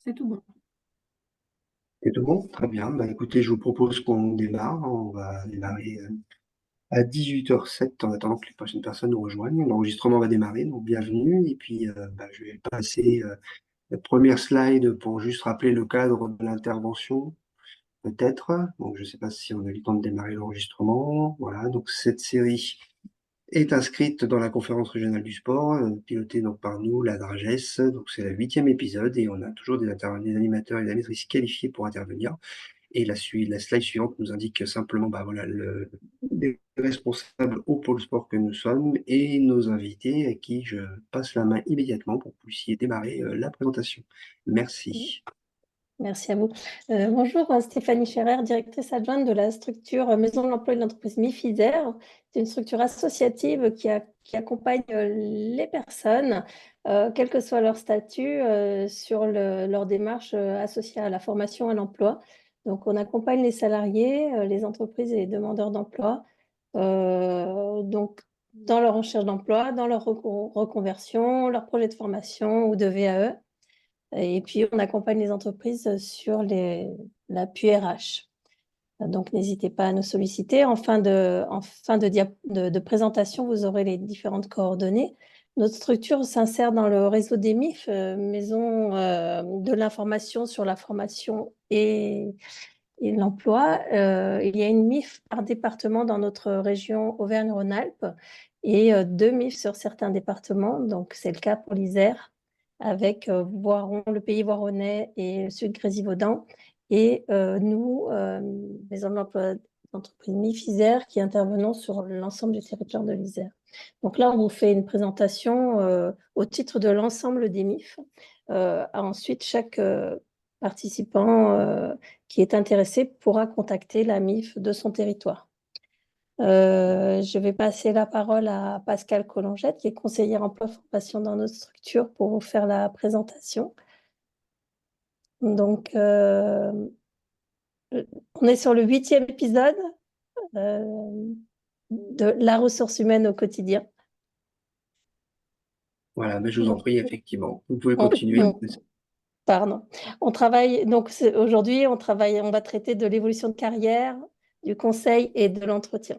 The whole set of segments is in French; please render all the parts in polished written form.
C'est tout bon. C'est tout bon? Très bien. Bah, écoutez, je vous propose qu'on démarre. On va démarrer à 18h07 en attendant que les prochaines personnes nous rejoignent. L'enregistrement va démarrer, donc bienvenue. Et puis, je vais passer la première slide pour juste rappeler le cadre de l'intervention, peut-être. Donc, je ne sais pas si on a eu le temps de démarrer l'enregistrement. Voilà, donc cette série est inscrite dans la conférence régionale du sport, pilotée donc par nous, la Dragesse. Donc, c'est le 8e épisode et on a toujours des animateurs et des animatrices qualifiés pour intervenir. Et la slide suivante nous indique simplement voilà, les responsables au pôle sport que nous sommes et nos invités à qui je passe la main immédiatement pour que vous puissiez démarrer la présentation. Merci. Merci à vous. Bonjour, Stéphanie Ferrer, directrice adjointe de la structure Maison de l'Emploi et de l'entreprise MIFISER. C'est une structure associative qui accompagne les personnes, quel que soit leur statut, sur leur démarche associée à la formation à l'emploi. Donc, on accompagne les salariés, les entreprises et les demandeurs d'emploi donc, dans leur recherche d'emploi, dans leur reconversion, leur projet de formation ou de VAE. Et puis, on accompagne les entreprises sur l'appui RH. Donc, n'hésitez pas à nous solliciter. En fin de présentation, vous aurez les différentes coordonnées. Notre structure s'insère dans le réseau des MIF, Maison de l'information sur la formation et l'emploi. Il y a une MIF par département dans notre région Auvergne-Rhône-Alpes et 2 MIF sur certains départements. Donc, c'est le cas pour l'Isère avec Voiron, le Pays Voironnais et le Sud Grésivaudan. Et nous, Maison de l'Emploi d'entreprise MIF-Isère, qui intervenons sur l'ensemble du territoire de l'Isère. Donc là, on vous fait une présentation au titre de l'ensemble des MIF. Ensuite, chaque participant qui est intéressé pourra contacter la MIF de son territoire. Je vais passer la parole à Pascal Collongette, qui est conseillère emploi-formation dans notre structure, pour vous faire la présentation. Donc, on est sur le 8e épisode de la ressource humaine au quotidien. Voilà, mais je vous en Donc, prie, effectivement. Vous pouvez on, continuer. pardon. On travaille, donc aujourd'hui, on va traiter de l'évolution de carrière, du conseil et de l'entretien.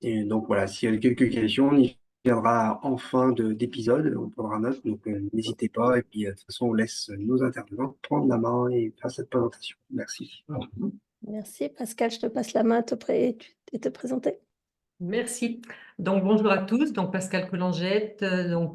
Et donc voilà, s'il y a quelques questions, on y viendra en fin d'épisode, on prendra note, donc n'hésitez pas. Et puis de toute façon, on laisse nos intervenants prendre la main et faire cette présentation. Merci. Merci. Pascal, je te passe la main et te présenter. Merci. Donc, bonjour à tous. Donc, Pascal Collongette.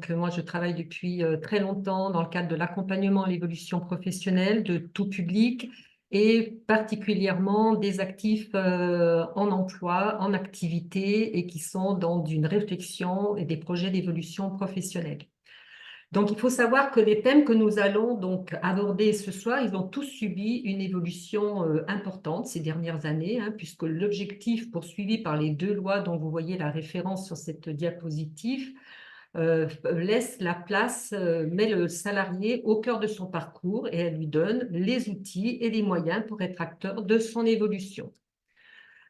Moi, je travaille depuis très longtemps dans le cadre de l'accompagnement à l'évolution professionnelle de tout public et particulièrement des actifs en emploi, en activité et qui sont dans une réflexion et des projets d'évolution professionnelle. Donc, il faut savoir que les thèmes que nous allons donc aborder ce soir, ils ont tous subi une évolution importante ces dernières années, puisque l'objectif poursuivi par les 2 lois dont vous voyez la référence sur cette diapositive laisse la place, met le salarié au cœur de son parcours et elle lui donne les outils et les moyens pour être acteur de son évolution.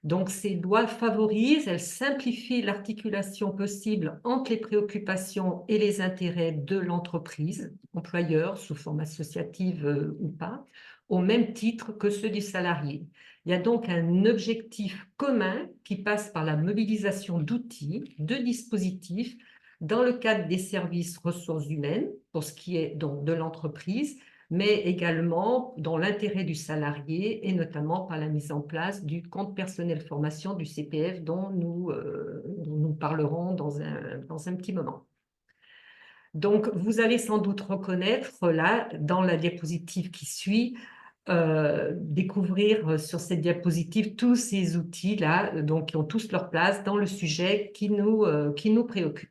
Donc, ces lois favorisent, elles simplifient l'articulation possible entre les préoccupations et les intérêts de l'entreprise, employeur sous forme associative ou pas, au même titre que ceux du salarié. Il y a donc un objectif commun qui passe par la mobilisation d'outils, de dispositifs, dans le cadre des services ressources humaines, pour ce qui est donc de l'entreprise, mais également dans l'intérêt du salarié et notamment par la mise en place du compte personnel formation du CPF dont nous parlerons dans un petit moment. Donc, vous allez sans doute reconnaître là, dans la diapositive qui suit, découvrir sur cette diapositive tous ces outils-là, donc qui ont tous leur place dans le sujet qui nous préoccupe.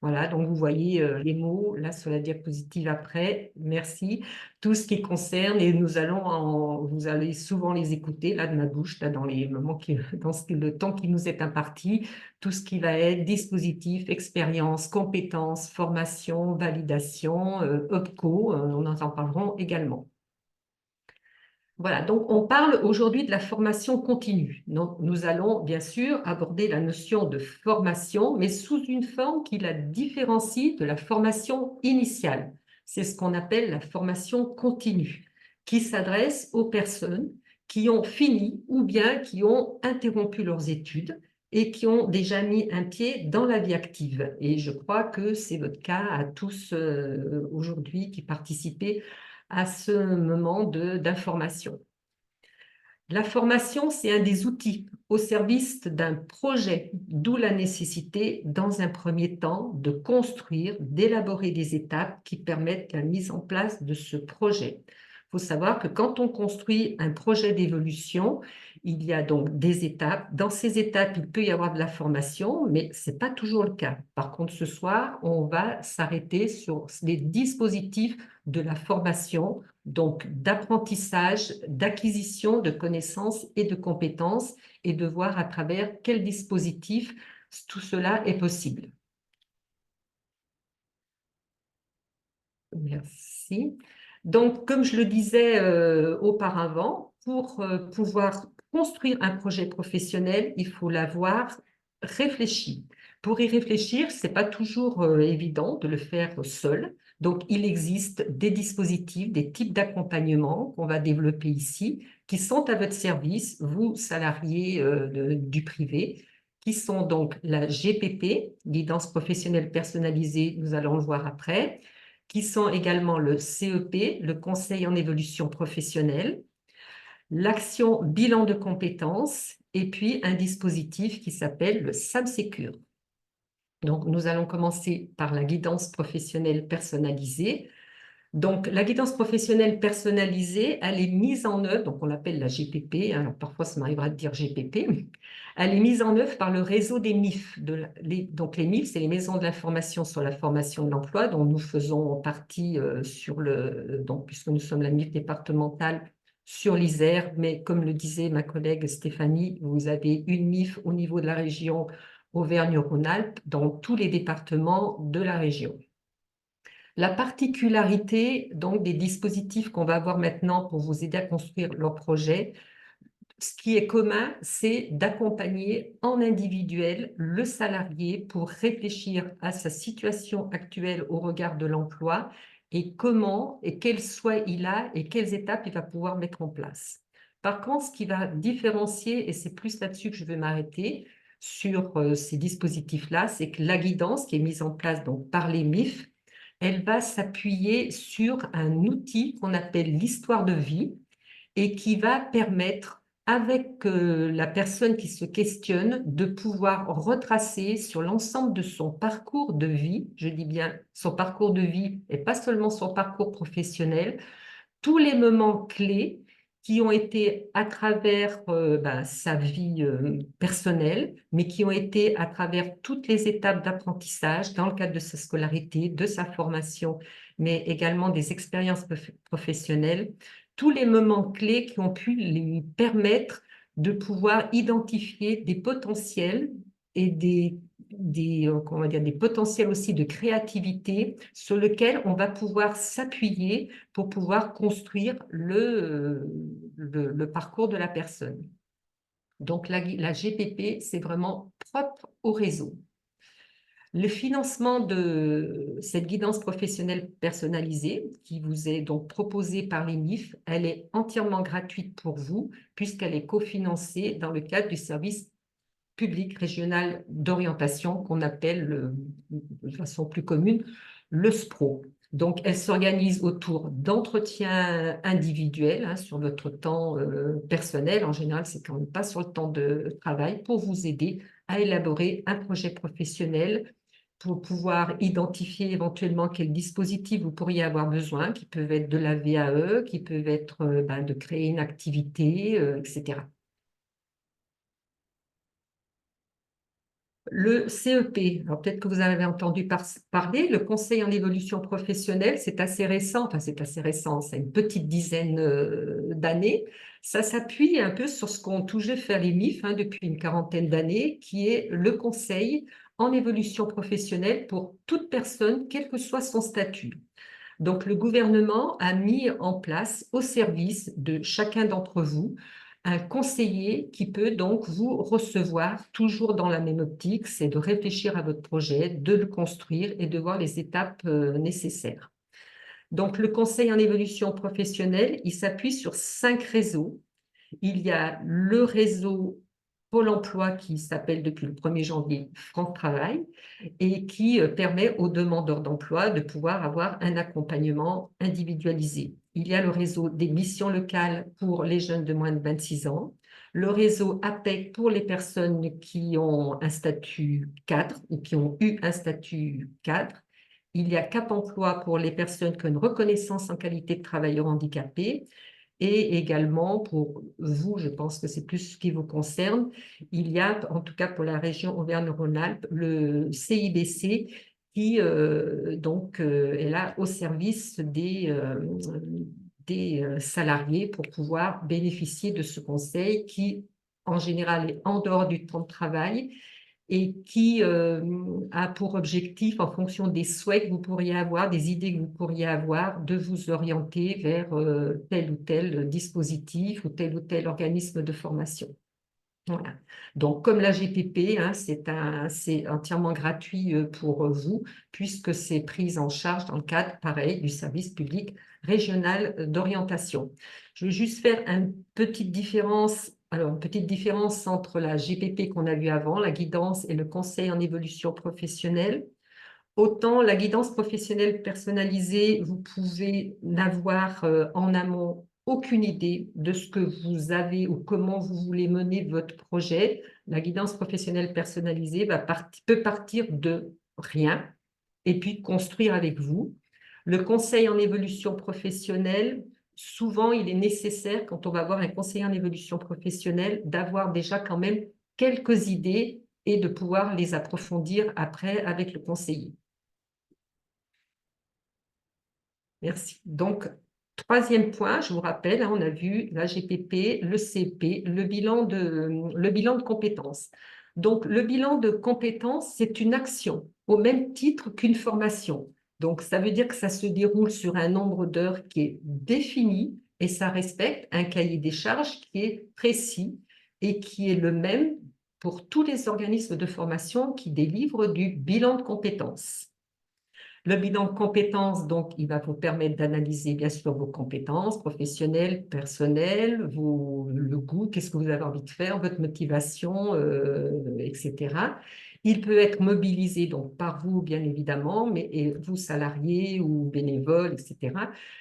Voilà, donc vous voyez les mots là sur la diapositive après, merci. Tout ce qui concerne, et vous allez souvent les écouter là de ma bouche, là dans les moments le temps qui nous est imparti, tout ce qui va être dispositif, expérience, compétences, formation, validation, OPCO, on en parlerons également. Voilà, donc on parle aujourd'hui de la formation continue. Donc, nous allons bien sûr aborder la notion de formation, mais sous une forme qui la différencie de la formation initiale. c'est ce qu'on appelle la formation continue, qui s'adresse aux personnes qui ont fini ou bien qui ont interrompu leurs études et qui ont déjà mis un pied dans la vie active. Et je crois que c'est votre cas à tous aujourd'hui qui participez à ce moment d'information. La formation, c'est un des outils au service d'un projet, d'où la nécessité, dans un premier temps, de construire, d'élaborer des étapes qui permettent la mise en place de ce projet. Il faut savoir que quand on construit un projet d'évolution, il y a donc des étapes. Dans ces étapes, il peut y avoir de la formation, mais ce n'est pas toujours le cas. Par contre, ce soir, on va s'arrêter sur les dispositifs de la formation, donc d'apprentissage, d'acquisition de connaissances et de compétences, et de voir à travers quel dispositif tout cela est possible. Merci. Donc, comme je le disais auparavant, pour pouvoir construire un projet professionnel, il faut l'avoir réfléchi. Pour y réfléchir, ce n'est pas toujours évident de le faire seul. Donc, il existe des dispositifs, des types d'accompagnement qu'on va développer ici, qui sont à votre service, vous, salariés du privé, qui sont donc la GPP, guidance professionnelle personnalisée, nous allons le voir après, qui sont également le CEP, le Conseil en évolution professionnelle, l'action bilan de compétences, et puis un dispositif qui s'appelle le SAMSecure. Donc, nous allons commencer par la guidance professionnelle personnalisée. Donc, la guidance professionnelle personnalisée, elle est mise en œuvre, donc on l'appelle la GPP, alors parfois ça m'arrivera de dire GPP, elle est mise en œuvre par le réseau des MIF. Donc, les MIF, c'est les maisons de l'information sur la formation de l'emploi, dont nous faisons partie donc, puisque nous sommes la MIF départementale sur l'Isère, mais comme le disait ma collègue Stéphanie, vous avez une MIF au niveau de la région Auvergne-Rhône-Alpes, dans tous les départements de la région. La particularité donc, des dispositifs qu'on va avoir maintenant pour vous aider à construire leur projet, ce qui est commun, c'est d'accompagner en individuel le salarié pour réfléchir à sa situation actuelle au regard de l'emploi et comment et quel souhait il a et quelles étapes il va pouvoir mettre en place. Par contre, ce qui va différencier, et c'est plus là-dessus que je vais m'arrêter, sur ces dispositifs-là, c'est que la guidance qui est mise en place donc, par les MIF, elle va s'appuyer sur un outil qu'on appelle l'histoire de vie et qui va permettre, avec la personne qui se questionne, de pouvoir retracer sur l'ensemble de son parcours de vie, je dis bien son parcours de vie et pas seulement son parcours professionnel, tous les moments clés qui ont été à travers sa vie personnelle, mais qui ont été à travers toutes les étapes d'apprentissage dans le cadre de sa scolarité, de sa formation, mais également des expériences professionnelles, tous les moments clés qui ont pu lui permettre de pouvoir identifier des potentiels et comment dire, des potentiels aussi de créativité sur lesquels on va pouvoir s'appuyer pour pouvoir construire le parcours de la personne. Donc, la GPP, c'est vraiment propre au réseau. Le financement de cette guidance professionnelle personnalisée, qui vous est donc proposée par les MIF, elle est entièrement gratuite pour vous, puisqu'elle est cofinancée dans le cadre du service public régional d'orientation qu'on appelle, de façon plus commune, le SPRO. Donc, elle s'organise autour d'entretiens individuels sur votre temps personnel. En général, c'est quand même pas sur le temps de travail pour vous aider à élaborer un projet professionnel pour pouvoir identifier éventuellement quels dispositifs vous pourriez avoir besoin, qui peuvent être de la VAE, qui peuvent être de créer une activité, etc. Le CEP, alors peut-être que vous en avez entendu parler, le Conseil en évolution professionnelle, c'est assez récent, enfin c'est assez récent, c'est une petite dizaine d'années. Ça s'appuie un peu sur ce qu'ont toujours fait les MIF depuis une quarantaine d'années, qui est le Conseil en évolution professionnelle pour toute personne, quel que soit son statut. Donc, le gouvernement a mis en place au service de chacun d'entre vous un conseiller qui peut donc vous recevoir toujours dans la même optique, c'est de réfléchir à votre projet, de le construire et de voir les étapes nécessaires. Donc, le conseil en évolution professionnelle, il s'appuie sur 5 réseaux. Il y a le réseau Pôle emploi qui s'appelle depuis le 1er janvier France Travail et qui permet aux demandeurs d'emploi de pouvoir avoir un accompagnement individualisé. Il y a le réseau des missions locales pour les jeunes de moins de 26 ans, le réseau APEC pour les personnes qui ont un statut cadre ou qui ont eu un statut cadre. Il y a Cap Emploi pour les personnes qui ont une reconnaissance en qualité de travailleur handicapé. Et également, pour vous, je pense que c'est plus ce qui vous concerne, il y a, en tout cas pour la région Auvergne-Rhône-Alpes, le CIBC qui est là au service des salariés pour pouvoir bénéficier de ce conseil qui, en général, est en dehors du temps de travail et qui a pour objectif, en fonction des souhaits que vous pourriez avoir, des idées que vous pourriez avoir, de vous orienter vers tel ou tel dispositif ou tel organisme de formation. Voilà. Donc, comme la GPP, hein, c'est entièrement gratuit pour vous, puisque c'est pris en charge dans le cadre, pareil, du service public régional d'orientation. Je vais juste faire une petite différence. Alors, une petite différence entre la GPP qu'on a vue avant, la guidance et le conseil en évolution professionnelle. Autant la guidance professionnelle personnalisée, vous pouvez n'avoir en amont aucune idée de ce que vous avez ou comment vous voulez mener votre projet. La guidance professionnelle personnalisée peut partir de rien et puis construire avec vous. Le conseil en évolution professionnelle, souvent il est nécessaire, quand on va avoir un conseiller en évolution professionnelle, d'avoir déjà quand même quelques idées et de pouvoir les approfondir après avec le conseiller. Merci. Donc, troisième point, je vous rappelle, hein, on a vu la GPP, le CP, le bilan de compétences. Donc, le bilan de compétences, c'est une action au même titre qu'une formation. Donc, ça veut dire que ça se déroule sur un nombre d'heures qui est défini et ça respecte un cahier des charges qui est précis et qui est le même pour tous les organismes de formation qui délivrent du bilan de compétences. Le bilan de compétences, donc, il va vous permettre d'analyser bien sûr vos compétences professionnelles, personnelles, le goût, qu'est-ce que vous avez envie de faire, votre motivation, etc. Il peut être mobilisé donc par vous, bien évidemment, mais vous salariés ou bénévoles, etc.,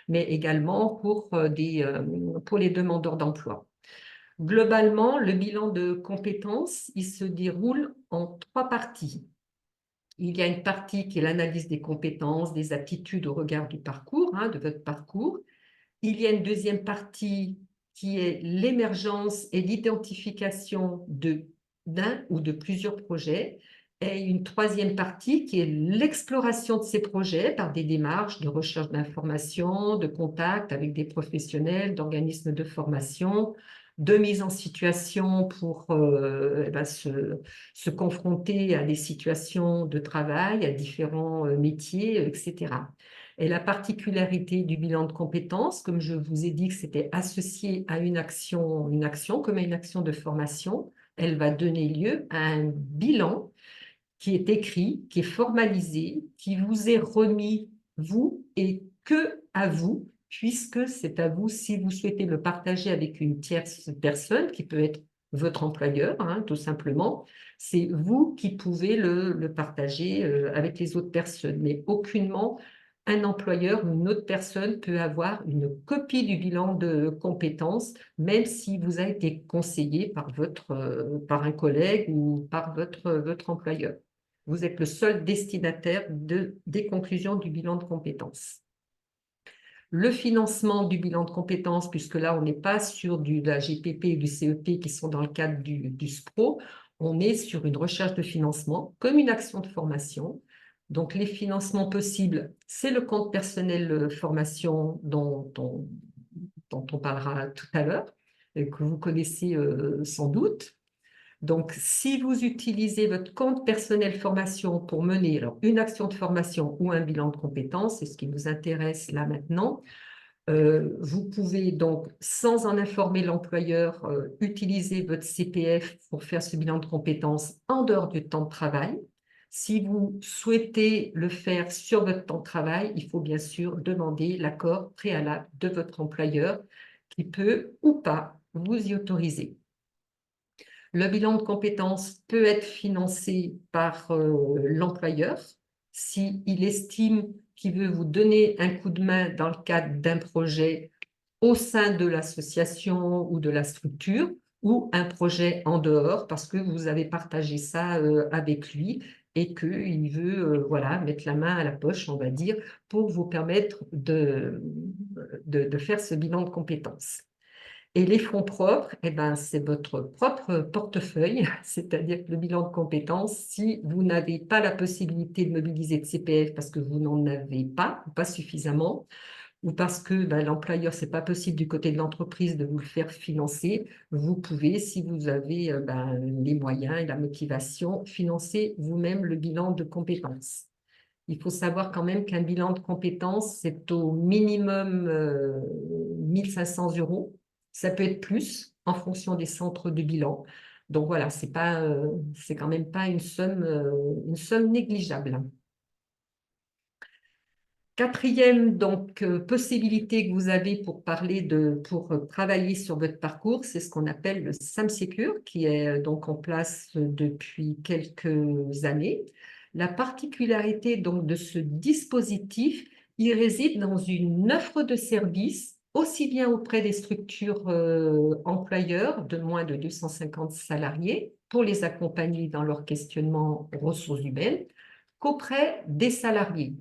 mais également pour les demandeurs d'emploi. Globalement, le bilan de compétences, il se déroule en 3 parties. Il y a une partie qui est l'analyse des compétences, des aptitudes au regard du parcours, hein, de votre parcours. Il y a une deuxième partie qui est l'émergence et l'identification d'un ou de plusieurs projets. Et une troisième partie qui est l'exploration de ces projets par des démarches de recherche d'informations, de contact avec des professionnels, d'organismes de formation, de mise en situation pour se confronter à des situations de travail, à différents métiers, etc. Et la particularité du bilan de compétences, comme je vous ai dit que c'était associé à une action comme à une action de formation, elle va donner lieu à un bilan qui est écrit, qui est formalisé, qui vous est remis, vous, et que à vous, puisque c'est à vous, si vous souhaitez le partager avec une tierce personne, qui peut être votre employeur, hein, tout simplement, c'est vous qui pouvez le partager avec les autres personnes, mais aucunement un employeur ou une autre personne peut avoir une copie du bilan de compétences, même si vous avez été conseillé par un collègue ou par votre employeur. Vous êtes le seul destinataire des conclusions du bilan de compétences. Le financement du bilan de compétences, puisque là, on n'est pas sur de la GPP et du CEP qui sont dans le cadre du SPRO, on est sur une recherche de financement comme une action de formation. Donc, les financements possibles, c'est le compte personnel formation dont on parlera tout à l'heure, que vous connaissez sans doute. Donc, si vous utilisez votre compte personnel formation pour mener alors, une action de formation ou un bilan de compétences, c'est ce qui nous intéresse là maintenant, vous pouvez donc, sans en informer l'employeur, utiliser votre CPF pour faire ce bilan de compétences en dehors du temps de travail. Si vous souhaitez le faire sur votre temps de travail, il faut bien sûr demander l'accord préalable de votre employeur qui peut ou pas vous y autoriser. Le bilan de compétences peut être financé par l'employeur s'il estime qu'il veut vous donner un coup de main dans le cadre d'un projet au sein de l'association ou de la structure, ou un projet en dehors parce que vous avez partagé ça avec lui et qu'il veut voilà, mettre la main à la poche, on va dire, pour vous permettre de faire ce bilan de compétences. Et les fonds propres, eh ben, c'est votre propre portefeuille, c'est-à-dire que le bilan de compétences, si vous n'avez pas la possibilité de mobiliser de CPF parce que vous n'en avez pas, ou pas suffisamment, ou parce que ben, l'employeur, ce n'est pas possible du côté de l'entreprise de vous le faire financer, vous pouvez, si vous avez ben, les moyens et la motivation, financer vous-même le bilan de compétences. Il faut savoir quand même qu'un bilan de compétences, c'est au minimum 1 500 €. Ça peut être plus en fonction des centres de bilan. Donc voilà, c'est quand même pas une somme négligeable. Quatrième donc, possibilité que vous avez pour travailler sur votre parcours, c'est ce qu'on appelle le SAMSecure, qui est donc en place depuis quelques années. La particularité donc, de ce dispositif, il réside dans une offre de services, aussi bien auprès des structures employeurs de moins de 250 salariés, pour les accompagner dans leur questionnement ressources humaines, qu'auprès des salariés.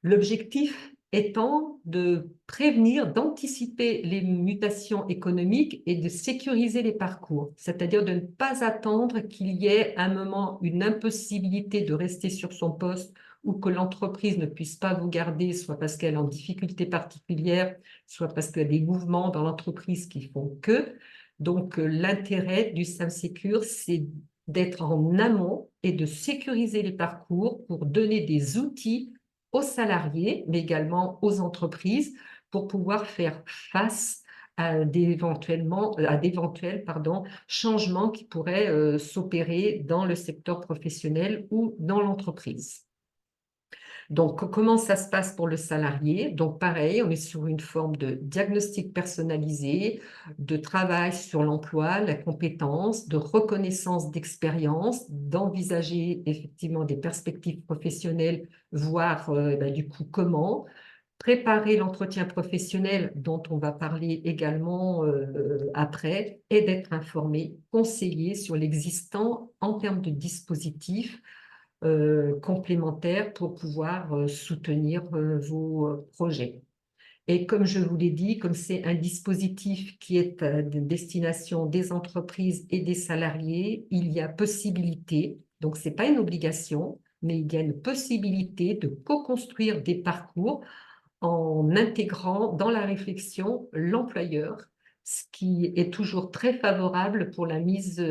L'objectif étant de prévenir, d'anticiper les mutations économiques et de sécuriser les parcours, c'est-à-dire de ne pas attendre qu'il y ait un moment une impossibilité de rester sur son poste ou que l'entreprise ne puisse pas vous garder, soit parce qu'elle est en difficulté particulière, soit parce qu'il y a des mouvements dans l'entreprise qui font que. Donc, l'intérêt du SAMSecure, c'est d'être en amont et de sécuriser les parcours pour donner des outils aux salariés, mais également aux entreprises pour pouvoir faire face à d'éventuels changements qui pourraient s'opérer dans le secteur professionnel ou dans l'entreprise. Donc, comment ça se passe pour le salarié? Donc, pareil, on est sur une forme de diagnostic personnalisé, de travail sur l'emploi, la compétence, de reconnaissance d'expérience, d'envisager effectivement des perspectives professionnelles, voir du coup comment, préparer l'entretien professionnel dont on va parler également après, et d'être informé, conseillé sur l'existant en termes de dispositifs complémentaires pour pouvoir soutenir vos projets. Et comme je vous l'ai dit, comme c'est un dispositif qui est à destination des entreprises et des salariés, il y a possibilité, donc ce n'est pas une obligation, mais il y a une possibilité de co-construire des parcours en intégrant dans la réflexion l'employeur, ce qui est toujours très favorable pour la mise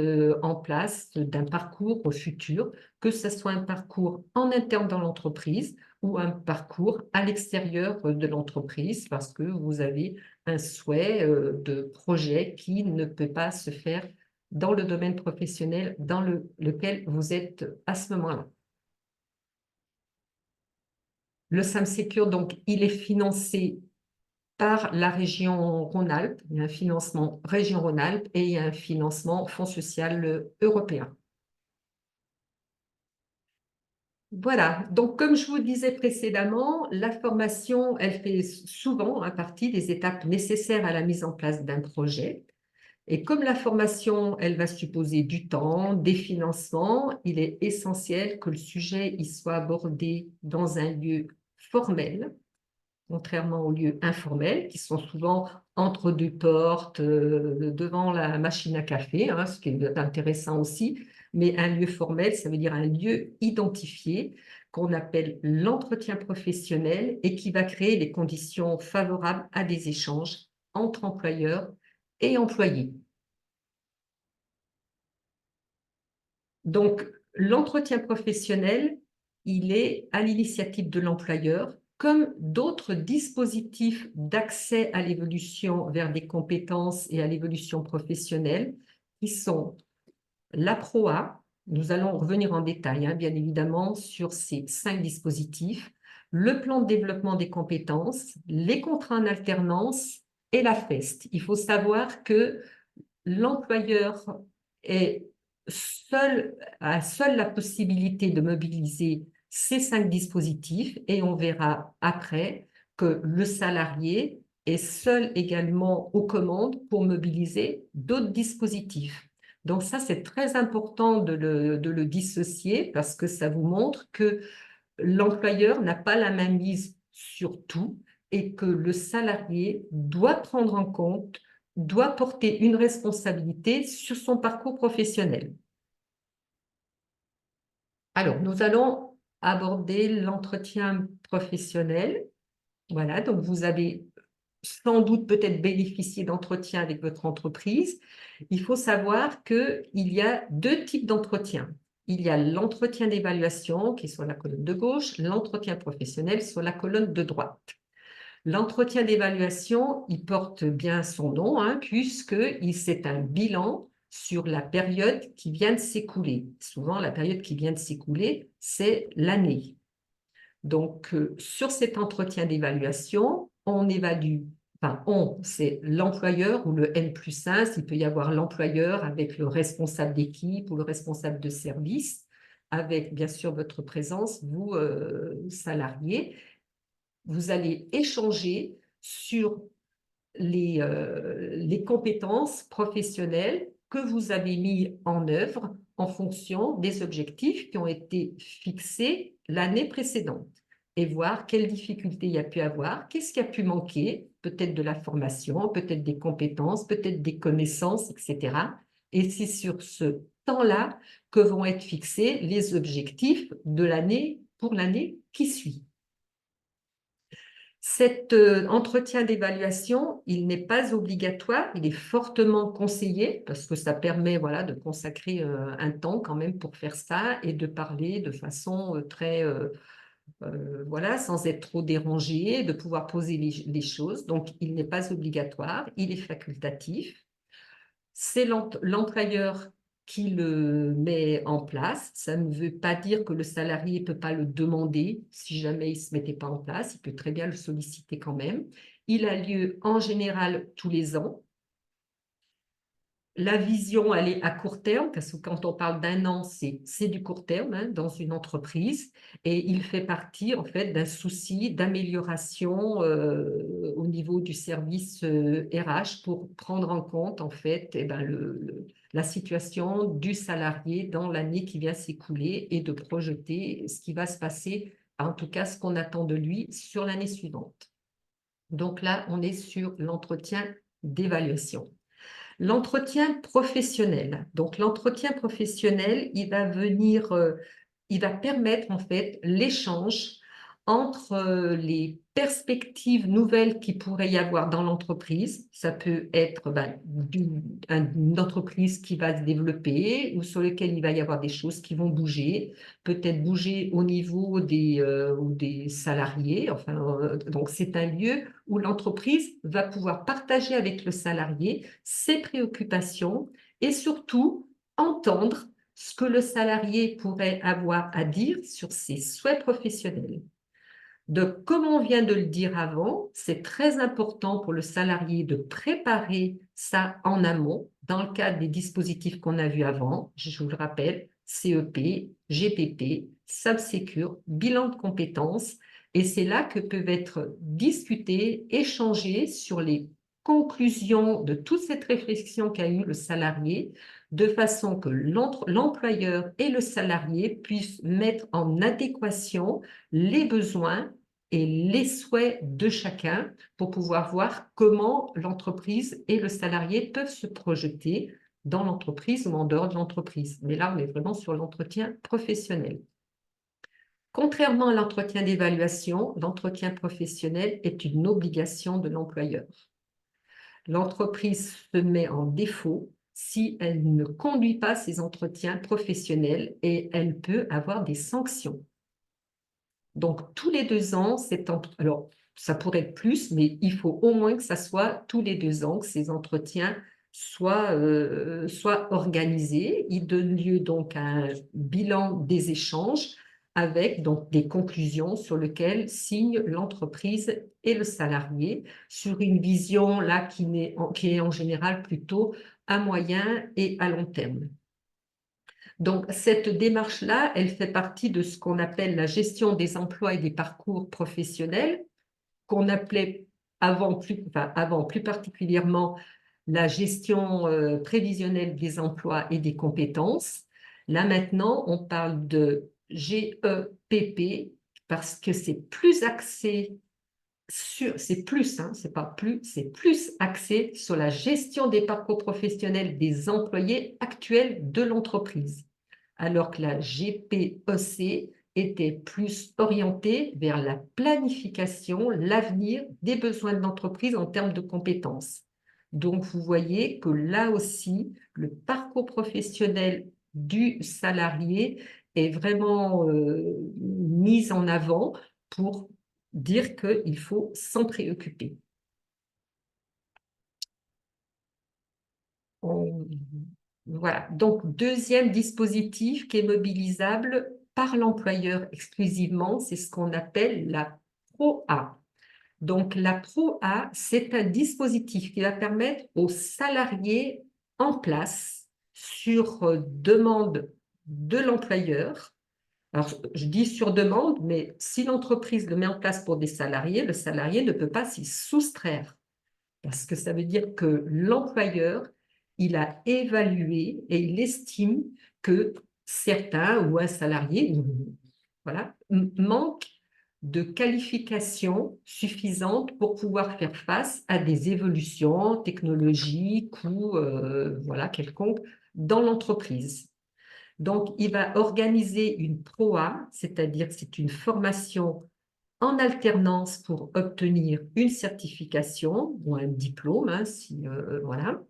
en place d'un parcours au futur, que ce soit un parcours en interne dans l'entreprise ou un parcours à l'extérieur de l'entreprise, parce que vous avez un souhait de projet qui ne peut pas se faire dans le domaine professionnel dans lequel vous êtes à ce moment-là. Le SAMSecure, donc, il est financé par la région Rhône-Alpes. Il y a un financement région Rhône-Alpes et il y a un financement Fonds social européen. Voilà, donc comme je vous le disais précédemment, la formation, elle fait souvent partie des étapes nécessaires à la mise en place d'un projet. Et comme la formation, elle va supposer du temps, des financements, il est essentiel que le sujet y soit abordé dans un lieu formel, contrairement aux lieux informels, qui sont souvent entre deux portes, devant la machine à café, ce qui est intéressant aussi. Mais un lieu formel, ça veut dire un lieu identifié qu'on appelle l'entretien professionnel et qui va créer les conditions favorables à des échanges entre employeurs et employés. Donc, l'entretien professionnel, il est à l'initiative de l'employeur, comme d'autres dispositifs d'accès à l'évolution vers des compétences et à l'évolution professionnelle, qui sont la PROA, nous allons revenir en détail, hein, bien évidemment, sur ces 5 dispositifs: le plan de développement des compétences, les contrats en alternance et la FEST. Il faut savoir que l'employeur a seul la possibilité de mobiliser ces 5 dispositifs, et on verra après que le salarié est seul également aux commandes pour mobiliser d'autres dispositifs. Donc ça, c'est très important de le dissocier, parce que ça vous montre que l'employeur n'a pas la main mise sur tout et que le salarié doit prendre en compte, doit porter une responsabilité sur son parcours professionnel. Alors, nous allons aborder l'entretien professionnel. Voilà, donc vous avez sans doute peut-être bénéficié d'entretiens avec votre entreprise. Il faut savoir qu'il y a 2 types d'entretiens. Il y a l'entretien d'évaluation qui est sur la colonne de gauche, l'entretien professionnel sur la colonne de droite. L'entretien d'évaluation, il porte bien son nom, hein, puisque c'est un bilan sur la période qui vient de s'écouler. Souvent, la période qui vient de s'écouler, c'est l'année. Donc, sur cet entretien d'évaluation, on évalue, enfin, c'est l'employeur ou le N+1, il peut y avoir l'employeur avec le responsable d'équipe ou le responsable de service, avec bien sûr votre présence, vous, salariés. Vous allez échanger sur les compétences professionnelles que vous avez mis en œuvre en fonction des objectifs qui ont été fixés l'année précédente, et voir quelles difficultés il y a pu avoir, qu'est-ce qui a pu manquer, peut-être de la formation, peut-être des compétences, peut-être des connaissances, etc. Et c'est sur ce temps-là que vont être fixés les objectifs de l'année pour l'année qui suit. Cet entretien d'évaluation, il n'est pas obligatoire, il est fortement conseillé, parce que ça permet, voilà, de consacrer un temps quand même pour faire ça et de parler de façon très, voilà, sans être trop dérangé, de pouvoir poser les choses. Donc, il n'est pas obligatoire, il est facultatif. C'est l'employeur qui le met en place. Ça ne veut pas dire que le salarié ne peut pas le demander si jamais il ne se mettait pas en place. Il peut très bien le solliciter quand même. Il a lieu en général tous les ans. La vision, elle est à court terme, parce que quand on parle d'1 an, c'est du court terme, hein, dans une entreprise, et il fait partie en fait d'un souci d'amélioration au niveau du service RH, pour prendre en compte en fait la situation du salarié dans l'année qui vient s'écouler et de projeter ce qui va se passer, en tout cas ce qu'on attend de lui sur l'année suivante. Donc là, on est sur l'entretien d'évaluation. L'entretien professionnel. Donc, l'entretien professionnel, il va permettre en fait l'échange entre les perspectives nouvelles qu'il pourrait y avoir dans l'entreprise. Ça peut être une entreprise qui va se développer ou sur laquelle il va y avoir des choses qui vont bouger, peut-être bouger au niveau des salariés. Enfin, donc, c'est un lieu où l'entreprise va pouvoir partager avec le salarié ses préoccupations et surtout entendre ce que le salarié pourrait avoir à dire sur ses souhaits professionnels. Donc, comme on vient de le dire avant, c'est très important pour le salarié de préparer ça en amont, dans le cadre des dispositifs qu'on a vus avant. Je vous le rappelle, CEP, GPP, SAP-Sécure, bilan de compétences. Et c'est là que peuvent être discutés, échangés sur les conclusions de toute cette réflexion qu'a eu le salarié, de façon que l'employeur et le salarié puissent mettre en adéquation les besoins et les souhaits de chacun pour pouvoir voir comment l'entreprise et le salarié peuvent se projeter dans l'entreprise ou en dehors de l'entreprise. Mais là, on est vraiment sur l'entretien professionnel. Contrairement à l'entretien d'évaluation, l'entretien professionnel est une obligation de l'employeur. L'entreprise se met en défaut si elle ne conduit pas ses entretiens professionnels, et elle peut avoir des sanctions. Donc, tous les 2 ans, alors ça pourrait être plus, mais il faut au moins que ça soit tous les 2 ans que ces entretiens soit organisé. Il donne lieu donc à un bilan des échanges avec donc des conclusions sur lesquelles signent l'entreprise et le salarié sur une vision là qui est en général plutôt à moyen et à long terme. Donc, cette démarche-là, elle fait partie de ce qu'on appelle la gestion des emplois et des parcours professionnels, qu'on appelait avant plus particulièrement la gestion prévisionnelle des emplois et des compétences. Là, maintenant, on parle de GEPP parce que c'est plus axé c'est plus, hein, c'est pas plus, c'est plus axé sur la gestion des parcours professionnels des employés actuels de l'entreprise, alors que la GPEC était plus orientée vers la planification, l'avenir des besoins de l'entreprise en termes de compétences. Donc, vous voyez que là aussi, le parcours professionnel du salarié est vraiment mis en avant pour dire qu'il faut s'en préoccuper. Voilà, donc deuxième dispositif qui est mobilisable par l'employeur exclusivement, c'est ce qu'on appelle la ProA. Donc la ProA, c'est un dispositif qui va permettre aux salariés en place sur demande de l'employeur. Alors, je dis sur demande, mais si l'entreprise le met en place pour des salariés, le salarié ne peut pas s'y soustraire. Parce que ça veut dire que l'employeur, il a évalué et il estime que certains ou un salarié voilà, manque de qualifications suffisantes pour pouvoir faire face à des évolutions technologiques ou voilà, quelconques dans l'entreprise. Donc, il va organiser une ProA, c'est-à-dire que c'est une formation en alternance pour obtenir une certification ou un diplôme, hein, voilà,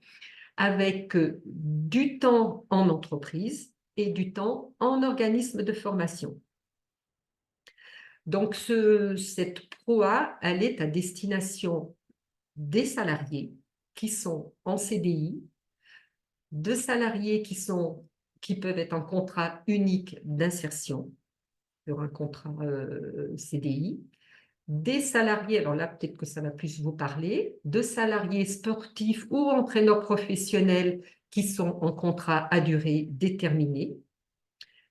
avec du temps en entreprise et du temps en organisme de formation. Donc, cette ProA, elle est à destination des salariés qui sont en CDI, de salariés qui peuvent être en contrat unique d'insertion, sur un contrat CDI, des salariés, alors là peut-être que ça va plus vous parler, de salariés sportifs ou entraîneurs professionnels qui sont en contrat à durée déterminée.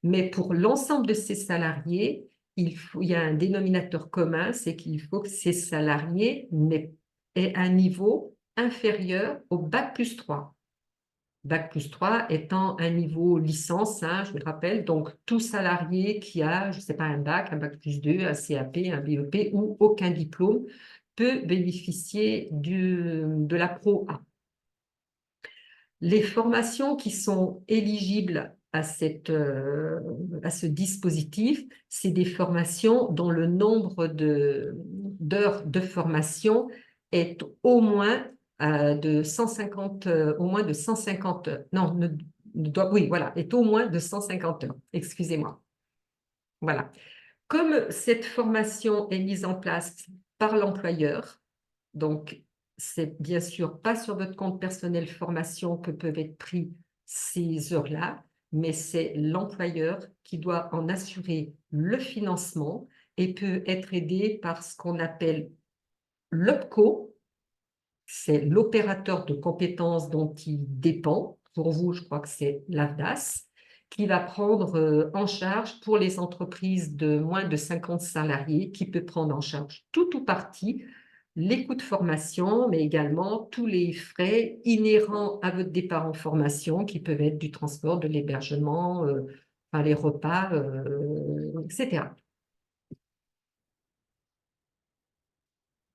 Mais pour l'ensemble de ces salariés, il y a un dénominateur commun, c'est qu'il faut que ces salariés aient un niveau inférieur au Bac+3. Bac+3 étant un niveau licence, hein, je me rappelle, donc tout salarié qui a, je ne sais pas, un bac, un Bac+2, un CAP, un BEP ou aucun diplôme peut bénéficier de la ProA. Les formations qui sont éligibles à ce dispositif, c'est des formations dont le nombre d'heures de formation est au moins de 150, non, oui, voilà, est au moins de 150 heures, excusez-moi. Voilà. Comme cette formation est mise en place par l'employeur, donc c'est bien sûr pas sur votre compte personnel formation que peuvent être pris ces heures-là, mais c'est l'employeur qui doit en assurer le financement et peut être aidé par ce qu'on appelle l'OPCO, c'est l'opérateur de compétences dont il dépend. Pour vous, je crois que c'est l'AFDAS, qui va prendre en charge pour les entreprises de moins de 50 salariés, qui peut prendre en charge tout ou partie les coûts de formation, mais également tous les frais inhérents à votre départ en formation, qui peuvent être du transport, de l'hébergement, les repas, etc.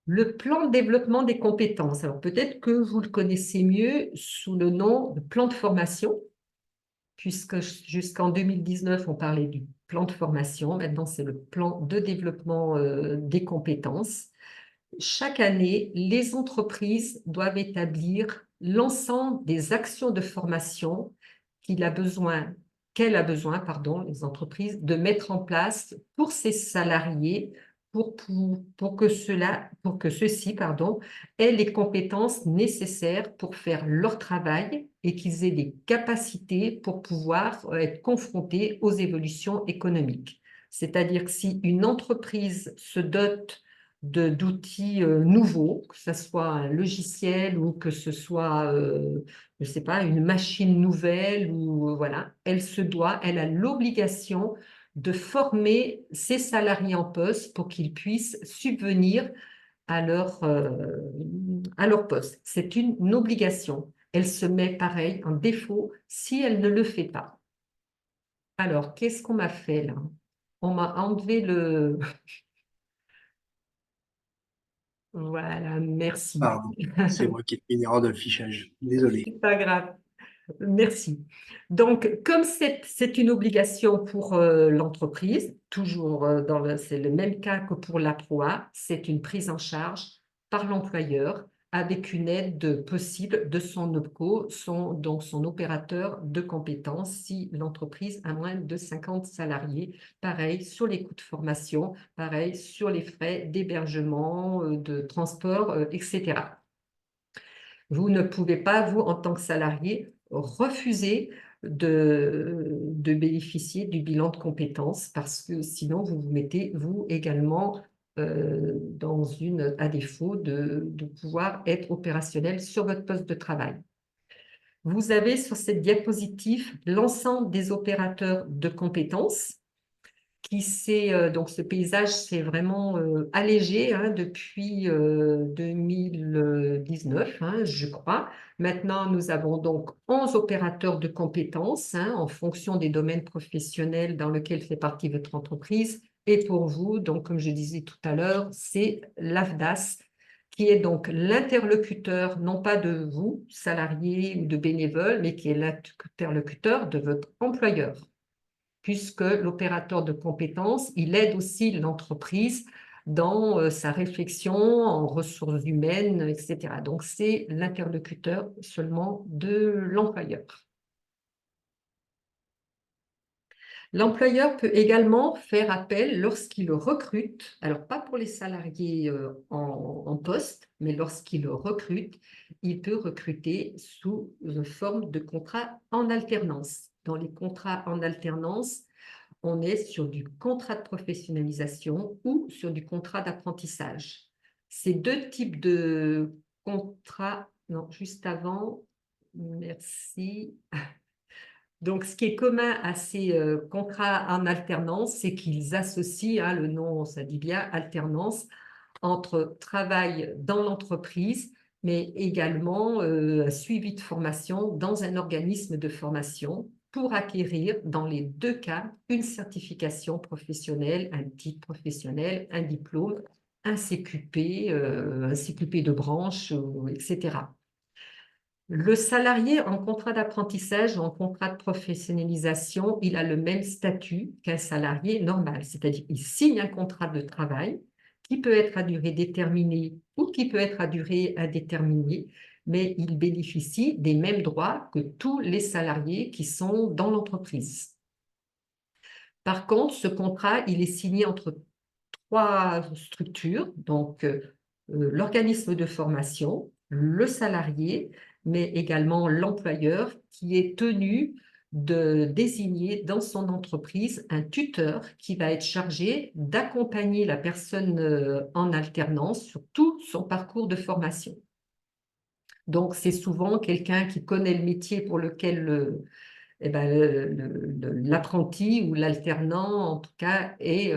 Le plan de développement des compétences. Alors, peut-être que vous le connaissez mieux sous le nom de plan de formation, puisque jusqu'en 2019, on parlait du plan de formation. Maintenant, c'est le plan de développement des compétences. Chaque année, les entreprises doivent établir l'ensemble des actions de formation qu'elle a besoin, les entreprises, de mettre en place pour ses salariés pour que ceux-ci, pardon, aient les compétences nécessaires pour faire leur travail et qu'ils aient des capacités pour pouvoir être confrontés aux évolutions économiques. C'est-à-dire que si une entreprise se dote d'outils nouveaux, que ce soit un logiciel ou que ce soit, je ne sais pas, une machine nouvelle, ou voilà, elle a l'obligation de former ses salariés en poste pour qu'ils puissent subvenir à leur poste. C'est une obligation. Elle se met pareil en défaut si elle ne le fait pas. Alors, qu'est-ce qu'on m'a fait là? On m'a enlevé le... Voilà, merci. Pardon, c'est moi qui ai fait une erreur de fichage. Désolé. C'est pas grave. Merci. Donc, comme c'est une obligation pour l'entreprise, toujours c'est le même cas que pour la proie, c'est une prise en charge par l'employeur avec une aide possible de son OPCO, donc son opérateur de compétences, si l'entreprise a moins de 50 salariés. Pareil sur les coûts de formation, pareil sur les frais d'hébergement, de transport, etc. Vous ne pouvez pas, vous, en tant que salarié, refuser de bénéficier du bilan de compétences parce que sinon, vous vous mettez, vous également, à défaut de pouvoir être opérationnel sur votre poste de travail. Vous avez sur cette diapositive l'ensemble des opérateurs de compétences donc ce paysage s'est vraiment allégé depuis 2019, je crois. Maintenant, nous avons donc 11 opérateurs de compétences en fonction des domaines professionnels dans lesquels fait partie votre entreprise. Et pour vous, donc, comme je disais tout à l'heure, c'est l'AFDAS qui est donc l'interlocuteur, non pas de vous, salariés ou de bénévoles, mais qui est l'interlocuteur de votre employeur, puisque l'opérateur de compétences, il aide aussi l'entreprise dans sa réflexion en ressources humaines, etc. Donc, c'est l'interlocuteur seulement de l'employeur. L'employeur peut également faire appel lorsqu'il recrute, alors pas pour les salariés en poste, mais lorsqu'il recrute, il peut recruter sous une forme de contrat en alternance. Dans les contrats en alternance, on est sur du contrat de professionnalisation ou sur du contrat d'apprentissage. Ces deux types de contrats, non, juste avant, merci. Donc, ce qui est commun à ces contrats en alternance, c'est qu'ils associent, le nom, ça dit bien, alternance, entre travail dans l'entreprise, mais également un suivi de formation dans un organisme de formation pour acquérir, dans les deux cas, une certification professionnelle, un titre professionnel, un diplôme, un CQP de branche, etc. Le salarié en contrat d'apprentissage ou en contrat de professionnalisation, il a le même statut qu'un salarié normal, c'est-à-dire qu'il signe un contrat de travail qui peut être à durée déterminée ou qui peut être à durée indéterminée, mais il bénéficie des mêmes droits que tous les salariés qui sont dans l'entreprise. Par contre, ce contrat, il est signé entre trois structures, donc l'organisme de formation, le salarié, mais également l'employeur qui est tenu de désigner dans son entreprise un tuteur qui va être chargé d'accompagner la personne en alternance sur tout son parcours de formation. Donc, c'est souvent quelqu'un qui connaît le métier pour lequel l'apprenti ou l'alternant, en tout cas, est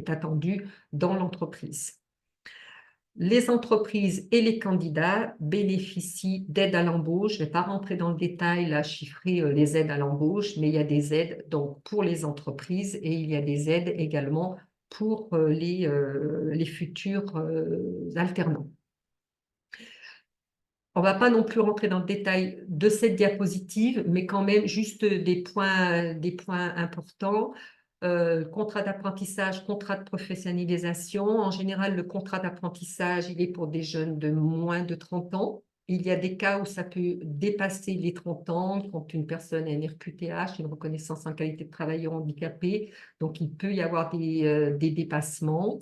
attendu dans l'entreprise. Les entreprises et les candidats bénéficient d'aides à l'embauche. Je ne vais pas rentrer dans le détail, là, chiffrer les aides à l'embauche, mais il y a des aides donc, pour les entreprises et il y a des aides également pour les futurs alternants. On ne va pas non plus rentrer dans le détail de cette diapositive, mais quand même juste des points importants. Contrat d'apprentissage, contrat de professionnalisation. En général, le contrat d'apprentissage, il est pour des jeunes de moins de 30 ans Il y a des cas où ça peut dépasser les 30 ans, quand une personne a une RQTH, une reconnaissance en qualité de travailleur handicapé. Donc, il peut y avoir des dépassements.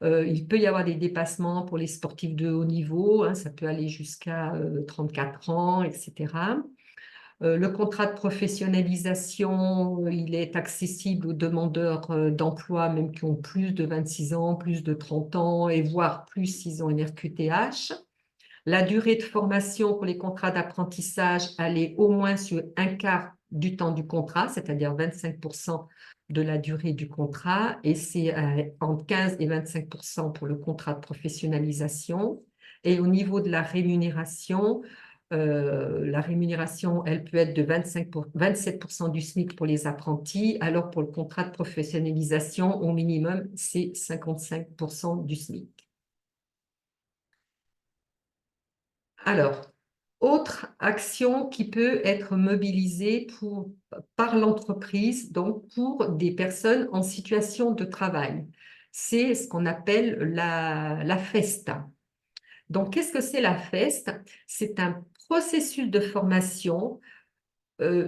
Il peut y avoir des dépassements pour les sportifs de haut niveau, hein, ça peut aller jusqu'à 34 ans, etc. Le contrat de professionnalisation, il est accessible aux demandeurs d'emploi, même qui ont plus de 26 ans, plus de 30 ans, et voire plus s'ils ont une RQTH. La durée de formation pour les contrats d'apprentissage, elle est au moins sur un quart du temps du contrat, c'est-à-dire 25% de la durée du contrat, et c'est entre 15 et 25% pour le contrat de professionnalisation. Et au niveau de la rémunération, elle peut être de 27% du SMIC pour les apprentis, alors pour le contrat de professionnalisation, au minimum, c'est 55% du SMIC. Alors, autre action qui peut être mobilisée par l'entreprise, donc pour des personnes en situation de travail, c'est ce qu'on appelle la FESTA. Donc, qu'est-ce que c'est la FESTA? C'est un processus de formation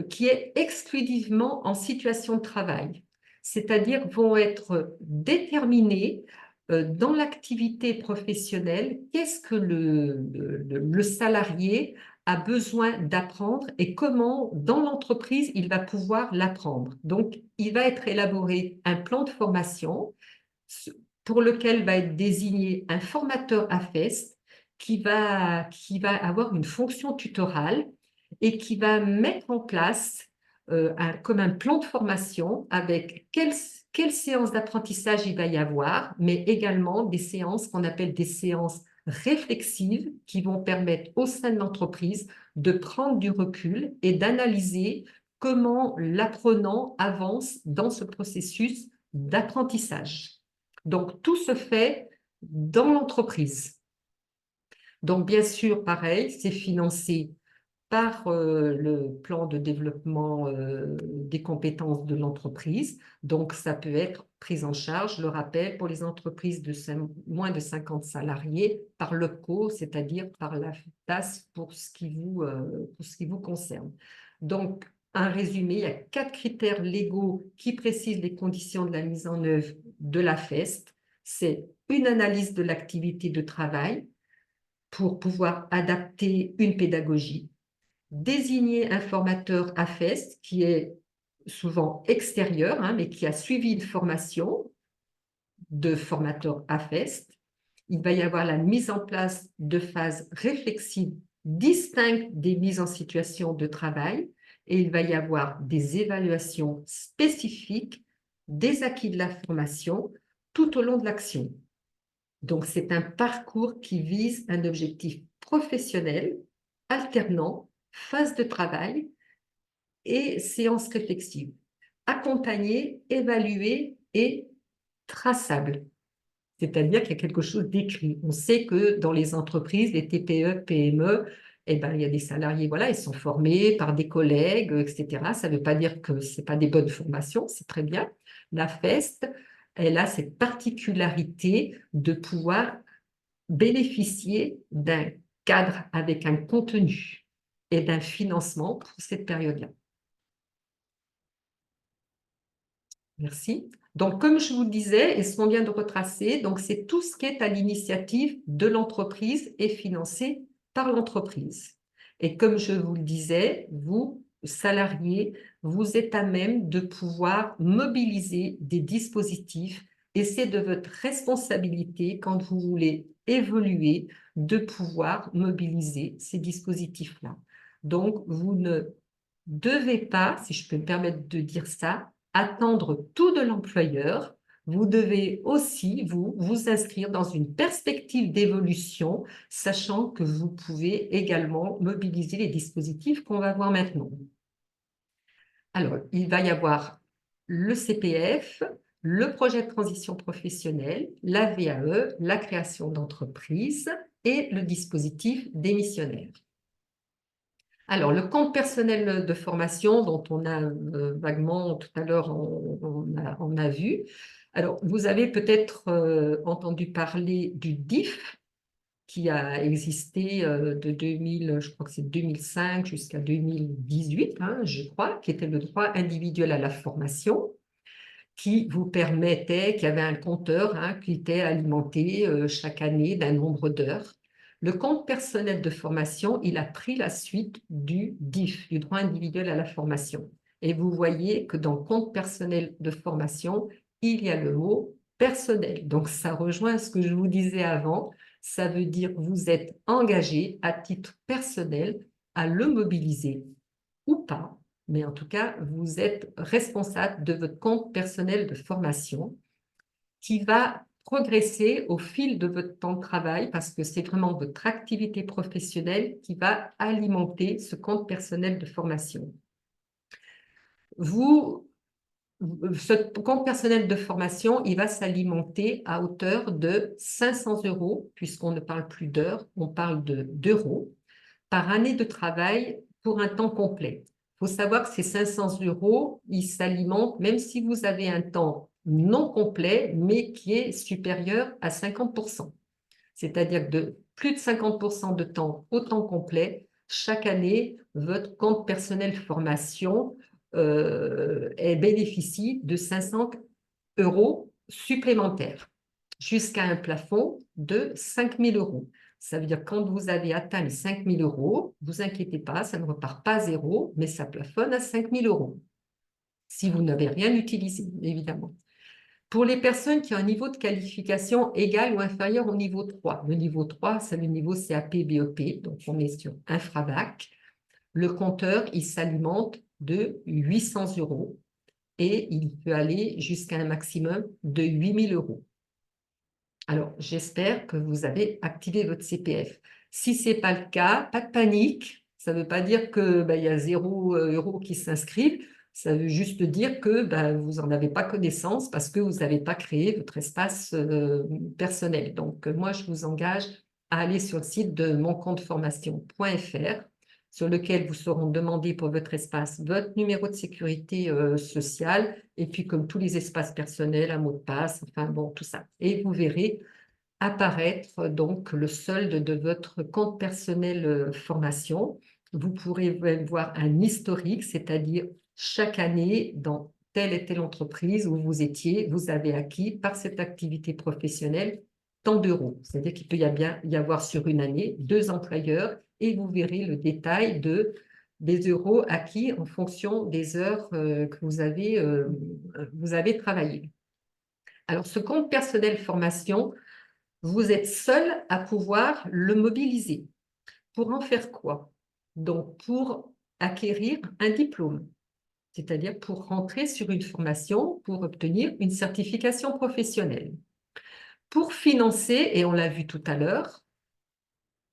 qui est exclusivement en situation de travail, c'est-à-dire vont être déterminés dans l'activité professionnelle, qu'est-ce que le salarié a besoin d'apprendre et comment, dans l'entreprise, il va pouvoir l'apprendre. Donc, il va être élaboré un plan de formation pour lequel va être désigné un formateur AFES qui va avoir une fonction tutorale et qui va mettre en place comme un plan de formation avec quelle séance d'apprentissage il va y avoir, mais également des séances qu'on appelle des séances réflexives qui vont permettre au sein de l'entreprise de prendre du recul et d'analyser comment l'apprenant avance dans ce processus d'apprentissage. Donc, tout se fait dans l'entreprise. Donc, bien sûr, pareil, c'est financé par le plan de développement des compétences de l'entreprise. Donc, ça peut être pris en charge, je le rappelle, pour les entreprises de moins de 50 salariés par l'OPCO, c'est-à-dire par la TAS pour ce qui vous concerne. Donc, un résumé, il y a 4 critères légaux qui précisent les conditions de la mise en œuvre de la FEST. C'est une analyse de l'activité de travail pour pouvoir adapter une pédagogie, désigner un formateur AFES qui est souvent extérieur, hein, mais qui a suivi une formation de formateur AFES. Il va y avoir la mise en place de phases réflexives distinctes des mises en situation de travail et il va y avoir des évaluations spécifiques des acquis de la formation tout au long de l'action. Donc, c'est un parcours qui vise un objectif professionnel, alternant, phase de travail et séance réflexive, accompagné, évalué et traçable. C'est-à-dire qu'il y a quelque chose d'écrit. On sait que dans les entreprises, les TPE, PME, eh ben, il y a des salariés, voilà, ils sont formés par des collègues, etc. Ça ne veut pas dire que ce n'est pas des bonnes formations, c'est très bien. La FEST, elle a cette particularité de pouvoir bénéficier d'un cadre avec un contenu et d'un financement pour cette période-là. Merci. Donc, comme je vous le disais, et ce qu'on vient de retracer, donc c'est tout ce qui est à l'initiative de l'entreprise et financé par l'entreprise. Et comme je vous le disais, vous, salariés, vous êtes à même de pouvoir mobiliser des dispositifs et c'est de votre responsabilité quand vous voulez évoluer de pouvoir mobiliser ces dispositifs-là. Donc, vous ne devez pas, si je peux me permettre de dire ça, attendre tout de l'employeur. Vous devez aussi vous inscrire dans une perspective d'évolution, sachant que vous pouvez également mobiliser les dispositifs qu'on va voir maintenant. Alors, il va y avoir le CPF, le projet de transition professionnelle, la VAE, la création d'entreprise et le dispositif démissionnaire. Alors, le compte personnel de formation dont on a vaguement tout à l'heure, on a vu. Alors, vous avez peut-être entendu parler du DIF, qui a existé de 2000, je crois que c'est 2005 jusqu'à 2018, hein, je crois, qui était le droit individuel à la formation, qui vous permettait, qui avait un compteur qui était alimenté chaque année d'un nombre d'heures. Le compte personnel de formation, il a pris la suite du DIF, du droit individuel à la formation. Et vous voyez que dans le compte personnel de formation, il y a le mot personnel. Donc, ça rejoint ce que je vous disais avant. Ça veut dire que vous êtes engagé à titre personnel à le mobiliser ou pas. Mais en tout cas, vous êtes responsable de votre compte personnel de formation qui va progresser au fil de votre temps de travail parce que c'est vraiment votre activité professionnelle qui va alimenter ce compte personnel de formation. Ce compte personnel de formation, il va s'alimenter à hauteur de 500 €, puisqu'on ne parle plus d'heures, on parle d'euros, par année de travail pour un temps complet. Il faut savoir que ces 500 €, ils s'alimentent même si vous avez un temps non complet, mais qui est supérieur à 50%. C'est-à-dire que de plus de 50% de temps au temps complet, chaque année, votre compte personnel formation bénéficie de 500 € supplémentaires jusqu'à un plafond de 5 000 €. Ça veut dire que quand vous avez atteint les 5 000 €, ne vous inquiétez pas, ça ne repart pas à zéro, mais ça plafonne à 5 000 €. Si vous n'avez rien utilisé, évidemment. Pour les personnes qui ont un niveau de qualification égal ou inférieur au niveau 3, le niveau 3, c'est le niveau CAP-BEP, donc on est sur infrabac, le compteur, il s'alimente de 800 € et il peut aller jusqu'à un maximum de 8 000 €. Alors, j'espère que vous avez activé votre CPF. Si ce n'est pas le cas, pas de panique. Ça ne veut pas dire qu'il y a 0 € qui s'inscrivent. Ça veut juste dire que vous n'en avez pas connaissance parce que vous n'avez pas créé votre espace personnel. Donc, moi, je vous engage à aller sur le site de moncompteformation.fr sur lequel vous seront demandés pour votre espace votre numéro de sécurité sociale et puis comme tous les espaces personnels, un mot de passe, enfin bon, tout ça. Et vous verrez apparaître donc le solde de votre compte personnel formation. Vous pourrez voir un historique, c'est-à-dire chaque année dans telle et telle entreprise où vous étiez, vous avez acquis par cette activité professionnelle tant d'euros. C'est-à-dire qu'il peut bien y avoir sur une année 2 employeurs et vous verrez le détail des euros acquis en fonction des heures que vous avez travaillé. Alors, ce compte personnel formation, vous êtes seul à pouvoir le mobiliser. Pour en faire quoi? Donc, pour acquérir un diplôme, c'est-à-dire pour rentrer sur une formation, pour obtenir une certification professionnelle. Pour financer, et on l'a vu tout à l'heure,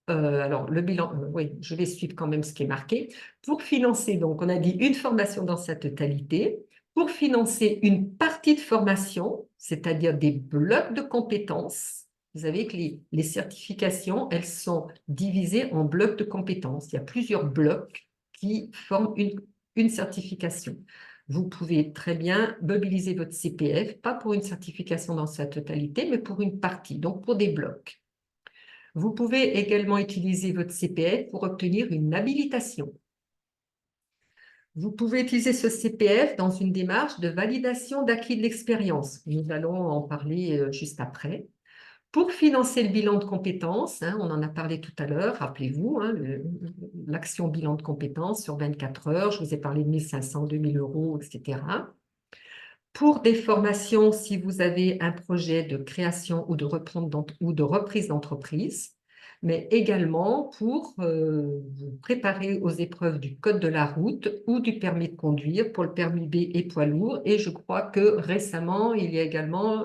alors le bilan, oui, je vais suivre quand même ce qui est marqué. Pour financer, donc on a dit une formation dans sa totalité. Pour financer une partie de formation, c'est-à-dire des blocs de compétences, vous savez que les certifications, elles sont divisées en blocs de compétences. Il y a plusieurs blocs qui forment une certification. Vous pouvez très bien mobiliser votre CPF, pas pour une certification dans sa totalité, mais pour une partie, donc pour des blocs. Vous pouvez également utiliser votre CPF pour obtenir une habilitation. Vous pouvez utiliser ce CPF dans une démarche de validation d'acquis de l'expérience. Nous allons en parler juste après. Pour financer le bilan de compétences, on en a parlé tout à l'heure, rappelez-vous, l'action bilan de compétences sur 24 heures, je vous ai parlé de 1 500, 2 000 €, etc. Pour des formations, si vous avez un projet de création ou de reprise d'entreprise, mais également pour vous préparer aux épreuves du code de la route ou du permis de conduire pour le permis B et poids lourd. Et je crois que récemment, il y a également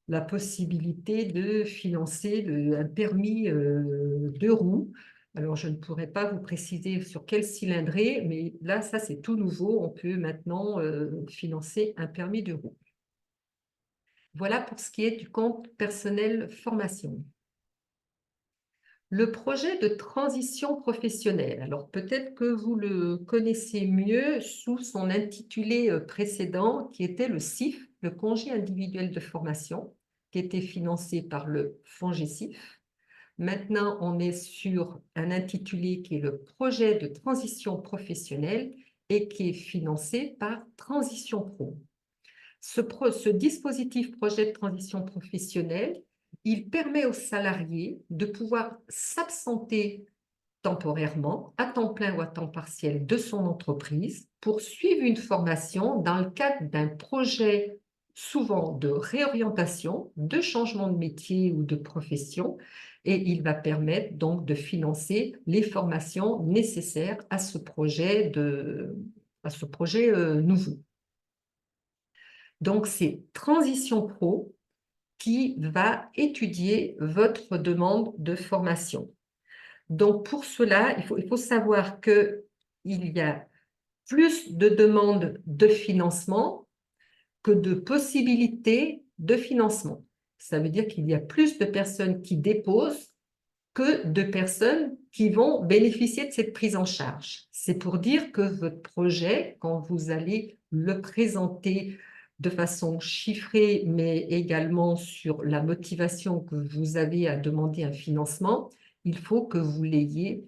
la possibilité de financer un permis de roues. Alors, je ne pourrais pas vous préciser sur quel cylindrée, mais là, ça, c'est tout nouveau. On peut maintenant financer un permis de roue. Voilà pour ce qui est du compte personnel formation. Le projet de transition professionnelle. Alors, peut-être que vous le connaissez mieux sous son intitulé précédent, qui était le CIF, le congé individuel de formation, qui était financé par le FONGECIF. Maintenant, on est sur un intitulé qui est le projet de transition professionnelle et qui est financé par Transition Pro. Ce dispositif projet de transition professionnelle, il permet aux salariés de pouvoir s'absenter temporairement, à temps plein ou à temps partiel de son entreprise pour suivre une formation dans le cadre d'un projet souvent de réorientation, de changement de métier ou de profession, et il va permettre donc de financer les formations nécessaires à ce projet, nouveau. Donc, c'est Transition Pro qui va étudier votre demande de formation. Donc, pour cela, il faut savoir qu'il y a plus de demandes de financement que de possibilités de financement. Ça veut dire qu'il y a plus de personnes qui déposent que de personnes qui vont bénéficier de cette prise en charge. C'est pour dire que votre projet, quand vous allez le présenter de façon chiffrée, mais également sur la motivation que vous avez à demander un financement, il faut que vous l'ayez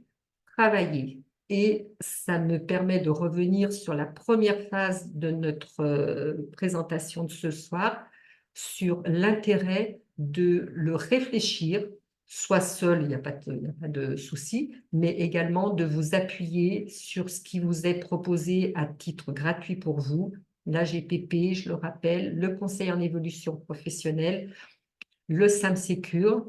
travaillé. Et ça me permet de revenir sur la première phase de notre présentation de ce soir, sur l'intérêt de le réfléchir, soit seul, il n'y a pas de souci, mais également de vous appuyer sur ce qui vous est proposé à titre gratuit pour vous, l'AGPP, je le rappelle, le conseil en évolution professionnelle, le SAMSecure,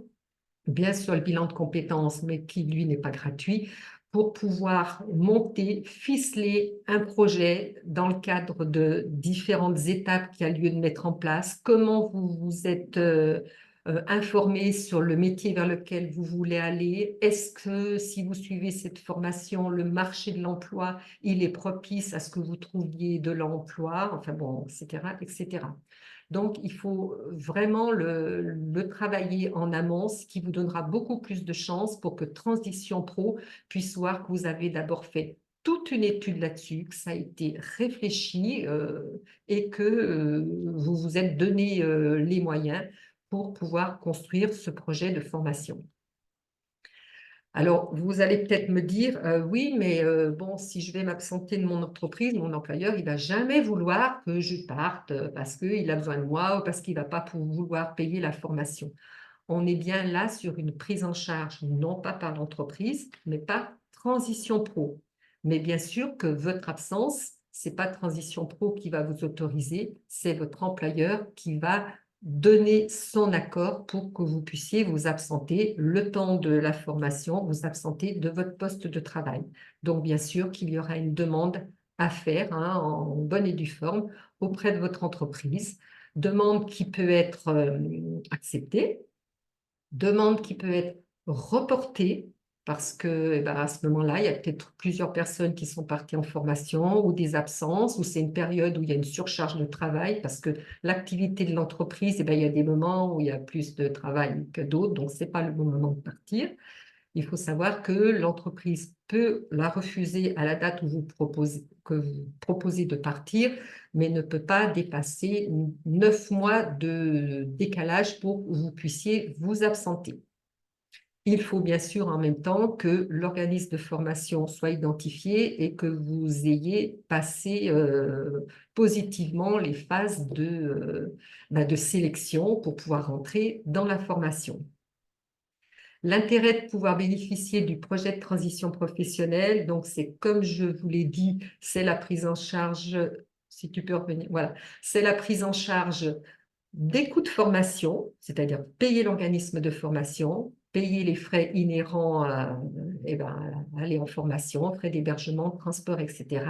bien sûr le bilan de compétences, mais qui, lui, n'est pas gratuit, pour pouvoir monter, ficeler un projet dans le cadre de différentes étapes qu'il y a lieu de mettre en place, comment vous vous êtes informé sur le métier vers lequel vous voulez aller, est-ce que si vous suivez cette formation, le marché de l'emploi, il est propice à ce que vous trouviez de l'emploi, enfin bon, etc., etc. Donc, il faut vraiment le travailler en amont, ce qui vous donnera beaucoup plus de chances pour que Transition Pro puisse voir que vous avez d'abord fait toute une étude là-dessus, que ça a été réfléchi et que vous vous êtes donné les moyens pour pouvoir construire ce projet de formation. Alors, vous allez peut-être me dire, oui, mais bon, si je vais m'absenter de mon entreprise, mon employeur, il ne va jamais vouloir que je parte parce qu'il a besoin de moi ou parce qu'il ne va pas vouloir payer la formation. On est bien là sur une prise en charge, non pas par l'entreprise, mais par Transition Pro. Mais bien sûr que votre absence, ce n'est pas Transition Pro qui va vous autoriser, c'est votre employeur qui va donner son accord pour que vous puissiez vous absenter le temps de la formation, vous absenter de votre poste de travail. Donc, bien sûr qu'il y aura une demande à faire en bonne et due forme auprès de votre entreprise, demande qui peut être acceptée, demande qui peut être reportée parce que à ce moment-là, il y a peut-être plusieurs personnes qui sont parties en formation ou des absences, ou c'est une période où il y a une surcharge de travail parce que l'activité de l'entreprise, il y a des moments où il y a plus de travail que d'autres, donc ce n'est pas le bon moment de partir. Il faut savoir que l'entreprise peut la refuser à la date où vous proposez de partir, mais ne peut pas dépasser 9 mois de décalage pour que vous puissiez vous absenter. Il faut bien sûr en même temps que l'organisme de formation soit identifié et que vous ayez passé positivement les phases de sélection pour pouvoir rentrer dans la formation. L'intérêt de pouvoir bénéficier du projet de transition professionnelle, donc c'est comme je vous l'ai dit, c'est la prise en charge, si tu peux revenir, voilà, c'est la prise en charge des coûts de formation, c'est-à-dire payer l'organisme de formation, payer les frais inhérents à aller en formation, frais d'hébergement, de transport, etc.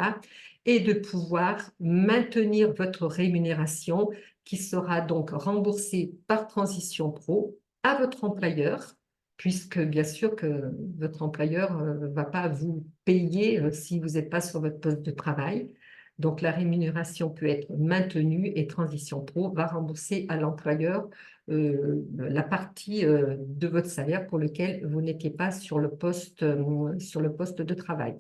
Et de pouvoir maintenir votre rémunération qui sera donc remboursée par Transition Pro à votre employeur, puisque bien sûr que votre employeur ne va pas vous payer si vous n'êtes pas sur votre poste de travail. Donc, la rémunération peut être maintenue et Transition Pro va rembourser à l'employeur la partie de votre salaire pour lequel vous n'étiez pas sur le poste de travail.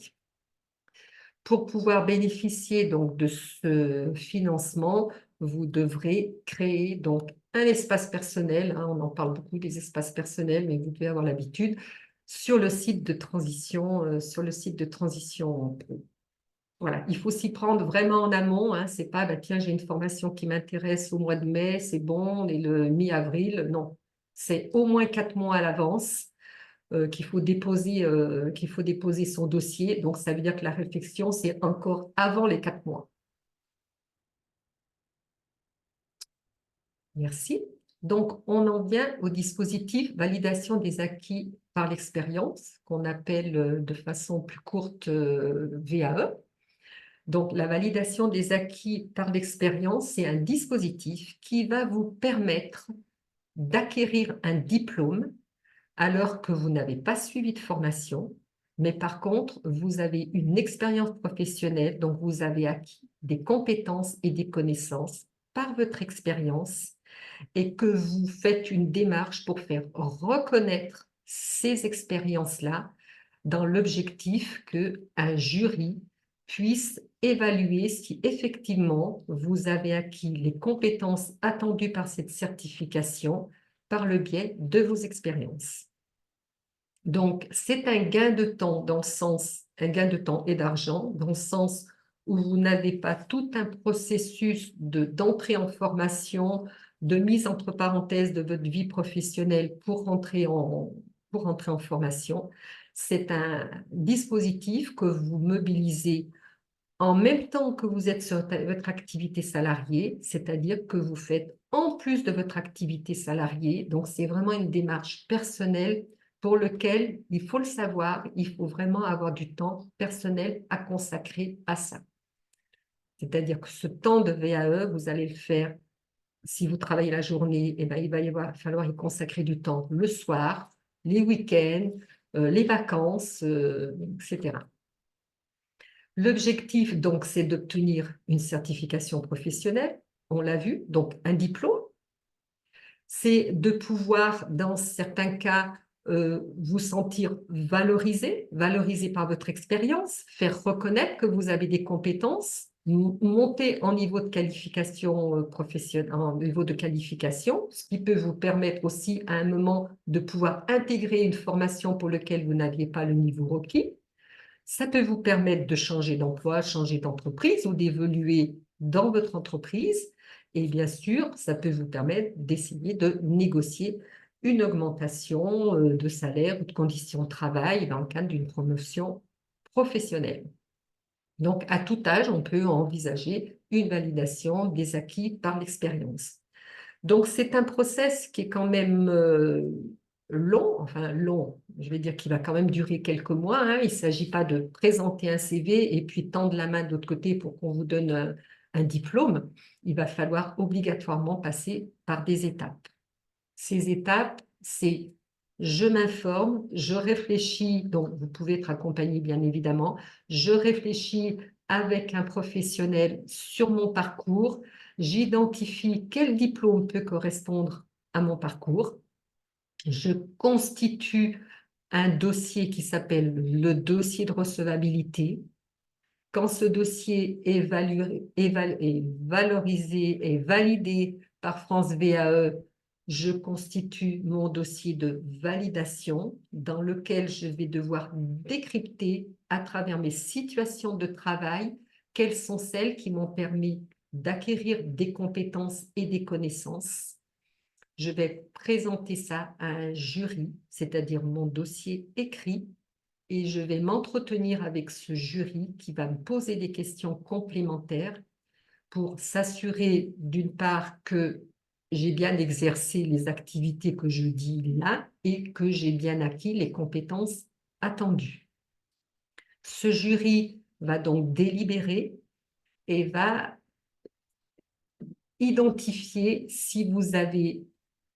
Pour pouvoir bénéficier donc de ce financement, vous devrez créer donc un espace personnel, hein, on en parle beaucoup des espaces personnels, mais vous devez avoir l'habitude sur le site de transition, Voilà, il faut s'y prendre vraiment en amont, hein. C'est pas, bah, tiens, j'ai une formation qui m'intéresse au mois de mai, c'est bon, on est le mi-avril. Non, c'est au moins 4 mois à l'avance qu'il faut déposer son dossier. Donc, ça veut dire que la réflexion, c'est encore avant les 4 mois. Merci. Donc, on en vient au dispositif validation des acquis par l'expérience, qu'on appelle de façon plus courte VAE. Donc, la validation des acquis par l'expérience, c'est un dispositif qui va vous permettre d'acquérir un diplôme alors que vous n'avez pas suivi de formation, mais par contre, vous avez une expérience professionnelle, donc vous avez acquis des compétences et des connaissances par votre expérience et que vous faites une démarche pour faire reconnaître ces expériences-là dans l'objectif qu'un jury puisse évaluer si effectivement vous avez acquis les compétences attendues par cette certification par le biais de vos expériences. Donc, c'est un gain de temps dans le sens, un gain de temps et d'argent, dans le sens où vous n'avez pas tout un processus d'entrée en formation, de mise entre parenthèses de votre vie professionnelle pour rentrer en formation. C'est un dispositif que vous mobilisez en même temps que vous êtes sur votre activité salariée, c'est-à-dire que vous faites en plus de votre activité salariée. Donc, c'est vraiment une démarche personnelle pour laquelle, il faut le savoir, il faut vraiment avoir du temps personnel à consacrer à ça. C'est-à-dire que ce temps de VAE, vous allez le faire si vous travaillez la journée, eh ben, il va falloir y consacrer du temps le soir, les week-ends, les vacances, etc. L'objectif, donc, c'est d'obtenir une certification professionnelle, on l'a vu, donc un diplôme. C'est de pouvoir, dans certains cas, vous sentir valorisé par votre expérience, faire reconnaître que vous avez des compétences, monter en niveau de qualification professionnelle, en niveau de qualification, ce qui peut vous permettre aussi à un moment de pouvoir intégrer une formation pour laquelle vous n'aviez pas le niveau requis. Ça peut vous permettre de changer d'emploi, changer d'entreprise ou d'évoluer dans votre entreprise. Et bien sûr, ça peut vous permettre d'essayer de négocier une augmentation de salaire ou de conditions de travail dans le cadre d'une promotion professionnelle. Donc, à tout âge, on peut envisager une validation des acquis par l'expérience. Donc, c'est un process qui est quand même long, enfin long, je vais dire qu'il va quand même durer quelques mois. Hein. Il ne s'agit pas de présenter un CV et puis tendre la main de l'autre côté pour qu'on vous donne un diplôme. Il va falloir obligatoirement passer par des étapes. Ces étapes, c'est je m'informe, je réfléchis, donc vous pouvez être accompagné bien évidemment, je réfléchis avec un professionnel sur mon parcours, j'identifie quel diplôme peut correspondre à mon parcours, je constitue un dossier qui s'appelle le dossier de recevabilité. Quand ce dossier est valorisé et validé par France VAE, je constitue mon dossier de validation dans lequel je vais devoir décrypter à travers mes situations de travail quelles sont celles qui m'ont permis d'acquérir des compétences et des connaissances. Je vais présenter ça à un jury, c'est-à-dire mon dossier écrit, et je vais m'entretenir avec ce jury qui va me poser des questions complémentaires pour s'assurer d'une part que j'ai bien exercé les activités que je dis là et que j'ai bien acquis les compétences attendues. Ce jury va donc délibérer et va identifier si vous avez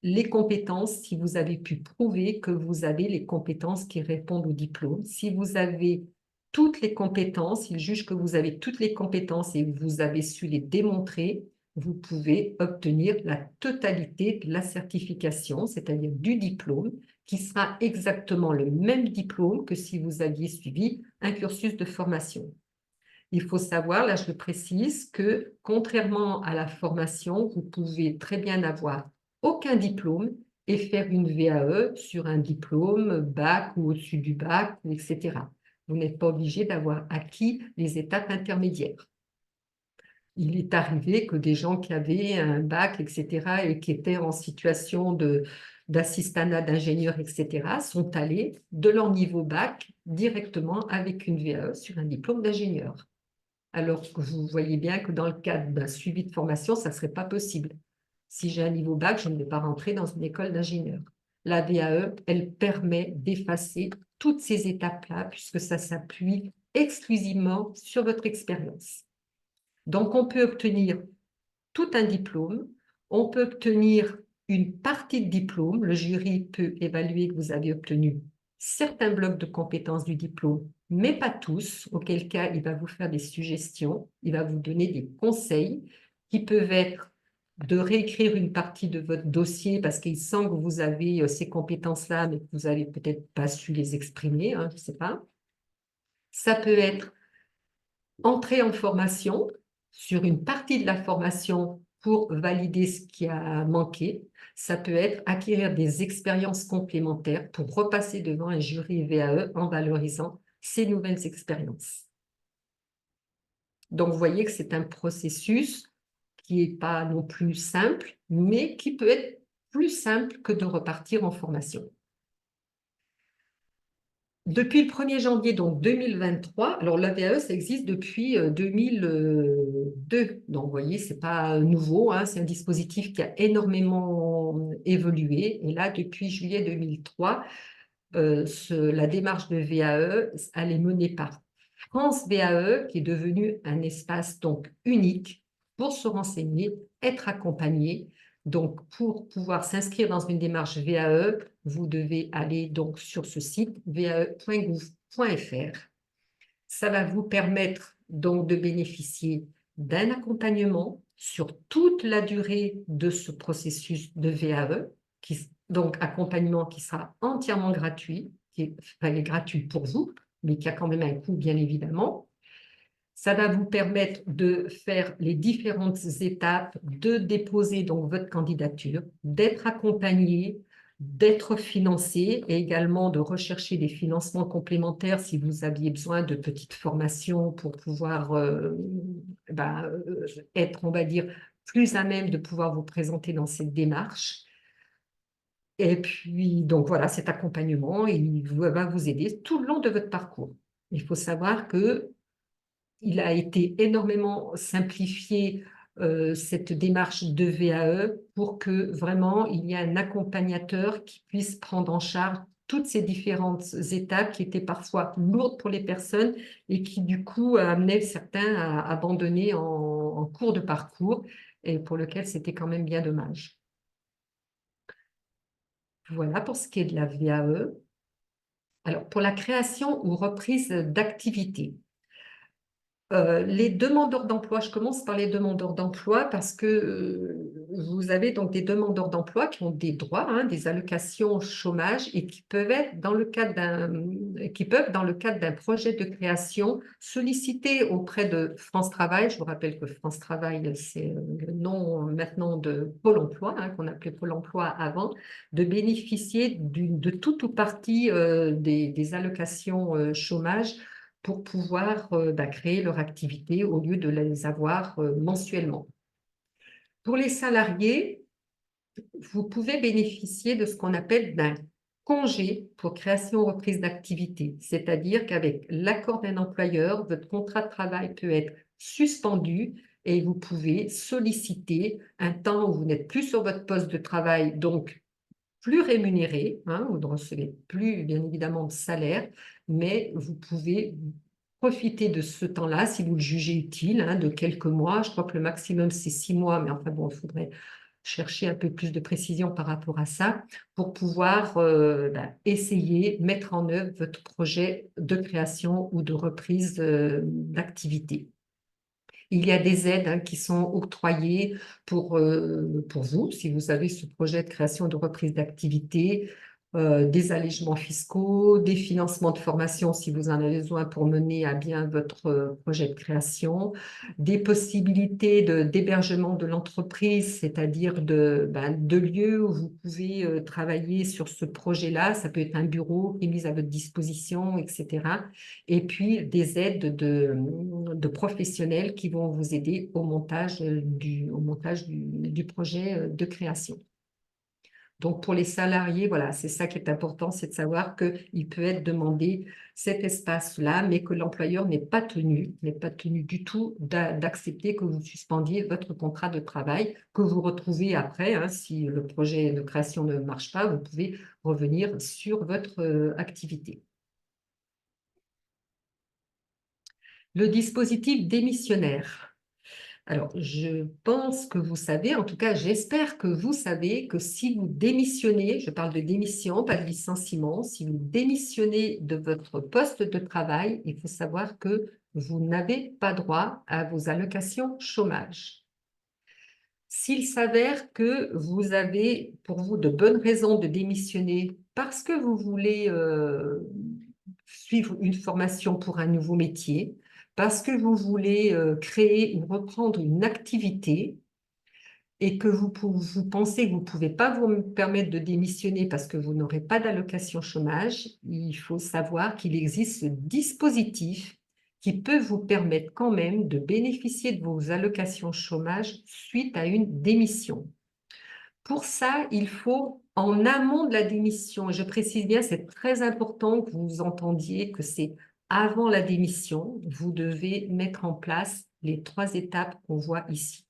les compétences, si vous avez pu prouver que vous avez les compétences qui répondent au diplôme. Si vous avez toutes les compétences, il juge que vous avez toutes les compétences et vous avez su les démontrer, vous pouvez obtenir la totalité de la certification, c'est-à-dire du diplôme, qui sera exactement le même diplôme que si vous aviez suivi un cursus de formation. Il faut savoir, là je le précise, que contrairement à la formation, vous pouvez très bien n'avoir aucun diplôme et faire une VAE sur un diplôme, bac ou au-dessus du bac, etc. Vous n'êtes pas obligé d'avoir acquis les étapes intermédiaires. Il est arrivé que des gens qui avaient un bac, etc., et qui étaient en situation d'assistanat d'ingénieur, etc., sont allés de leur niveau bac directement avec une VAE sur un diplôme d'ingénieur. Alors que vous voyez bien que dans le cadre d'un suivi de formation, ça ne serait pas possible. Si j'ai un niveau bac, je ne vais pas rentrer dans une école d'ingénieur. La VAE, elle permet d'effacer toutes ces étapes-là puisque ça s'appuie exclusivement sur votre expérience. Donc, on peut obtenir tout un diplôme, on peut obtenir une partie de diplôme, le jury peut évaluer que vous avez obtenu certains blocs de compétences du diplôme, mais pas tous, auquel cas il va vous faire des suggestions, il va vous donner des conseils qui peuvent être de réécrire une partie de votre dossier parce qu'il sent que vous avez ces compétences-là, mais que vous n'avez peut-être pas su les exprimer, hein, je ne sais pas. Ça peut être entrer en formation sur une partie de la formation pour valider ce qui a manqué. Ça peut être acquérir des expériences complémentaires pour repasser devant un jury VAE en valorisant ces nouvelles expériences. Donc, vous voyez que c'est un processus qui n'est pas non plus simple, mais qui peut être plus simple que de repartir en formation. Depuis le 1er janvier donc 2023, alors la VAE, ça existe depuis 2002. Donc, vous voyez, ce n'est pas nouveau, hein, c'est un dispositif qui a énormément évolué. Et là, depuis juillet 2003, la démarche de VAE, elle est menée par France VAE, qui est devenu un espace donc unique pour se renseigner, être accompagné. Donc, pour pouvoir s'inscrire dans une démarche VAE, vous devez aller donc sur ce site vae.gouv.fr. Ça va vous permettre donc de bénéficier d'un accompagnement sur toute la durée de ce processus de VAE, donc accompagnement qui sera entièrement gratuit, qui est gratuit pour vous, mais qui a quand même un coût, bien évidemment. Ça va vous permettre de faire les différentes étapes, de déposer donc votre candidature, d'être accompagné, d'être financé et également de rechercher des financements complémentaires si vous aviez besoin de petites formations pour pouvoir être, on va dire, plus à même de pouvoir vous présenter dans cette démarche. Et puis, donc voilà, cet accompagnement, il va vous aider tout le long de votre parcours. Il faut savoir que il a été énormément simplifié, cette démarche de VAE, pour que vraiment il y ait un accompagnateur qui puisse prendre en charge toutes ces différentes étapes qui étaient parfois lourdes pour les personnes et qui du coup amenaient certains à abandonner en cours de parcours et pour lequel c'était quand même bien dommage. Voilà pour ce qui est de la VAE. Alors, pour la création ou reprise d'activité. Les demandeurs d'emploi, je commence par les demandeurs d'emploi parce que vous avez donc des demandeurs d'emploi qui ont des droits, hein, des allocations chômage et qui peuvent être dans le cadre d'un projet de création solliciter auprès de France Travail. Je vous rappelle que France Travail, c'est le nom maintenant de Pôle emploi, hein, qu'on appelait Pôle emploi avant, de bénéficier de tout ou partie des allocations chômage pour pouvoir créer leur activité au lieu de les avoir mensuellement. Pour les salariés, vous pouvez bénéficier de ce qu'on appelle d'un congé pour création ou reprise d'activité, c'est-à-dire qu'avec l'accord d'un employeur, votre contrat de travail peut être suspendu et vous pouvez solliciter un temps où vous n'êtes plus sur votre poste de travail, donc plus rémunéré, hein, vous ne recevez plus bien évidemment de salaire, mais vous pouvez profiter de ce temps-là si vous le jugez utile, hein, de quelques mois. Je crois que le maximum c'est 6 mois, mais enfin bon, il faudrait chercher un peu plus de précision par rapport à ça pour pouvoir essayer, mettre en œuvre votre projet de création ou de reprise d'activité. Il y a des aides, hein, qui sont octroyées pour vous, si vous avez ce projet de création de reprise d'activité, des allégements fiscaux, des financements de formation si vous en avez besoin pour mener à bien votre projet de création, des possibilités d'hébergement de l'entreprise, c'est-à-dire de lieux où vous pouvez travailler sur ce projet-là. Ça peut être un bureau qui est mis à votre disposition, etc. Et puis des aides de professionnels qui vont vous aider au montage du projet de création. Donc, pour les salariés, voilà, c'est ça qui est important, c'est de savoir qu'il peut être demandé cet espace-là, mais que l'employeur n'est pas tenu du tout d'accepter que vous suspendiez votre contrat de travail, que vous retrouvez après, hein, si le projet de création ne marche pas, vous pouvez revenir sur votre activité. Le dispositif démissionnaire. Alors, je pense que vous savez, en tout cas, j'espère que vous savez que si vous démissionnez, je parle de démission, pas de licenciement, si vous démissionnez de votre poste de travail, il faut savoir que vous n'avez pas droit à vos allocations chômage. S'il s'avère que vous avez pour vous de bonnes raisons de démissionner parce que vous voulez suivre une formation pour un nouveau métier, parce que vous voulez créer ou reprendre une activité et que vous pensez que vous ne pouvez pas vous permettre de démissionner parce que vous n'aurez pas d'allocation chômage, il faut savoir qu'il existe ce dispositif qui peut vous permettre quand même de bénéficier de vos allocations chômage suite à une démission. Pour ça, il faut, en amont de la démission, et je précise bien, c'est très important que vous entendiez que c'est avant la démission, vous devez mettre en place les 3 étapes qu'on voit ici.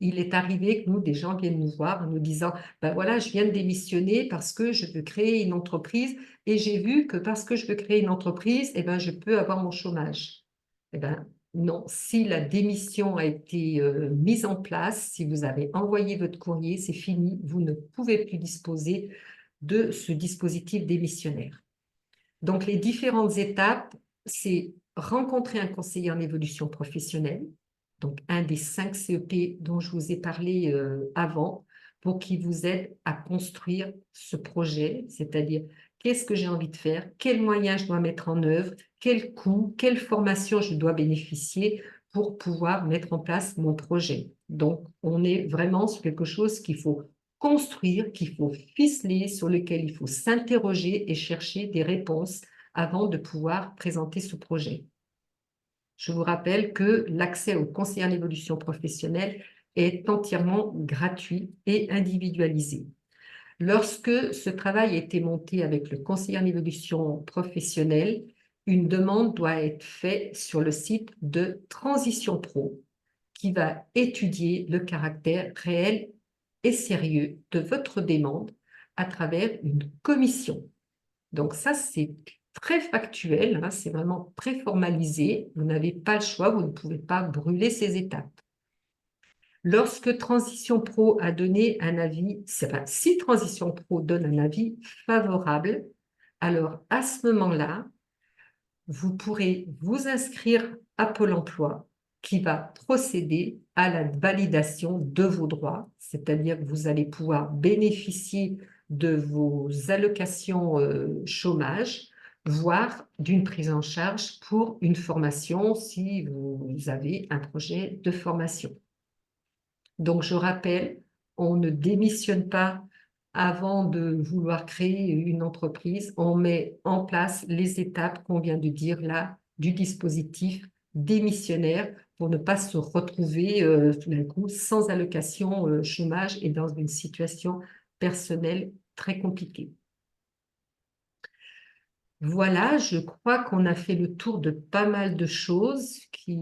Il est arrivé que des gens viennent nous voir en nous disant, ben voilà, je viens de démissionner parce que je veux créer une entreprise et j'ai vu que parce que je veux créer une entreprise, eh ben, je peux avoir mon chômage. Eh ben, non, si la démission a été mise en place, si vous avez envoyé votre courrier, c'est fini, vous ne pouvez plus disposer de ce dispositif démissionnaire. Donc, les différentes étapes, c'est rencontrer un conseiller en évolution professionnelle, donc un des 5 CEP dont je vous ai parlé avant, pour qu'il vous aide à construire ce projet, c'est-à-dire qu'est-ce que j'ai envie de faire, quels moyens je dois mettre en œuvre, quel coût, quelle formation je dois bénéficier pour pouvoir mettre en place mon projet. Donc, on est vraiment sur quelque chose qu'il faut construire, qu'il faut ficeler, sur lequel il faut s'interroger et chercher des réponses avant de pouvoir présenter ce projet. Je vous rappelle que l'accès au conseiller en évolution professionnelle est entièrement gratuit et individualisé. Lorsque ce travail a été monté avec le conseiller en évolution professionnelle, une demande doit être faite sur le site de Transition Pro qui va étudier le caractère réel et sérieux de votre demande à travers une commission. Donc ça, c'est très factuel, hein, c'est vraiment très formalisé. Vous n'avez pas le choix, vous ne pouvez pas brûler ces étapes. Lorsque Transition Pro a donné un avis, si Transition Pro donne un avis favorable, alors à ce moment-là, vous pourrez vous inscrire à Pôle emploi qui va procéder à la validation de vos droits, c'est-à-dire que vous allez pouvoir bénéficier de vos allocations chômage, voire d'une prise en charge pour une formation si vous avez un projet de formation. Donc, je rappelle, on ne démissionne pas avant de vouloir créer une entreprise. On met en place les étapes qu'on vient de dire là du dispositif démissionnaire pour ne pas se retrouver tout d'un coup sans allocation chômage et dans une situation personnelle très compliquée. Voilà, je crois qu'on a fait le tour de pas mal de choses qui...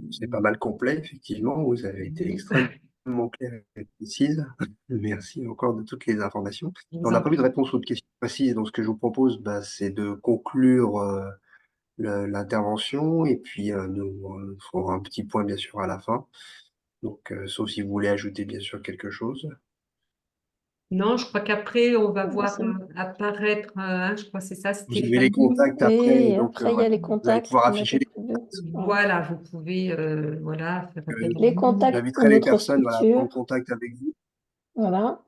C'est pas mal complet, effectivement. Vous avez été extrêmement clair et précise. Merci encore de toutes les informations. On n'a pas eu de réponse aux questions précises, donc ce que je vous propose, c'est de conclure l'intervention et puis nous ferons un petit point, bien sûr, à la fin. Donc, sauf si vous voulez ajouter, bien sûr, quelque chose. Non, je crois qu'après, on va voir C'est bon. apparaître, je crois que c'est ça, Vous avez les Stéphanie. contacts après, Et donc après, il y a les vous allez contacts pouvoir qu'on afficher avait les prévus. Voilà, vous pouvez voilà, faire appel à Les nous. contacts pour J'inviterai les notre personnes, voilà, à structure. prendre contact avec vous. Voilà,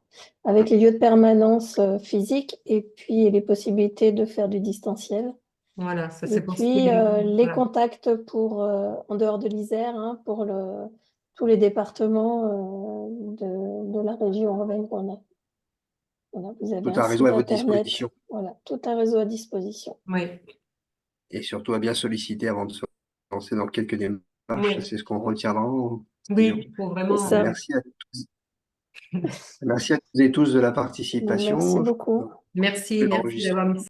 avec les lieux de permanence physiques et puis les possibilités de faire du distanciel. Voilà, ça Et c'est pour ce puis qui est les voilà. contacts pour, en dehors de l'Isère, hein, pour tous les départements de la région Auvergne-Rhône-Alpes. Voilà, vous avez Tout un un réseau site à votre internet, disposition voilà, tout un réseau à disposition. Oui, et surtout à bien solliciter avant de se lancer dans quelques démarches. oui, C'est ce qu'on retiendra en disant. oui, il faut C'est vraiment. ça. Merci à toutes et tous de la Merci participation. beaucoup. Merci L'enregistrement. d'avoir mis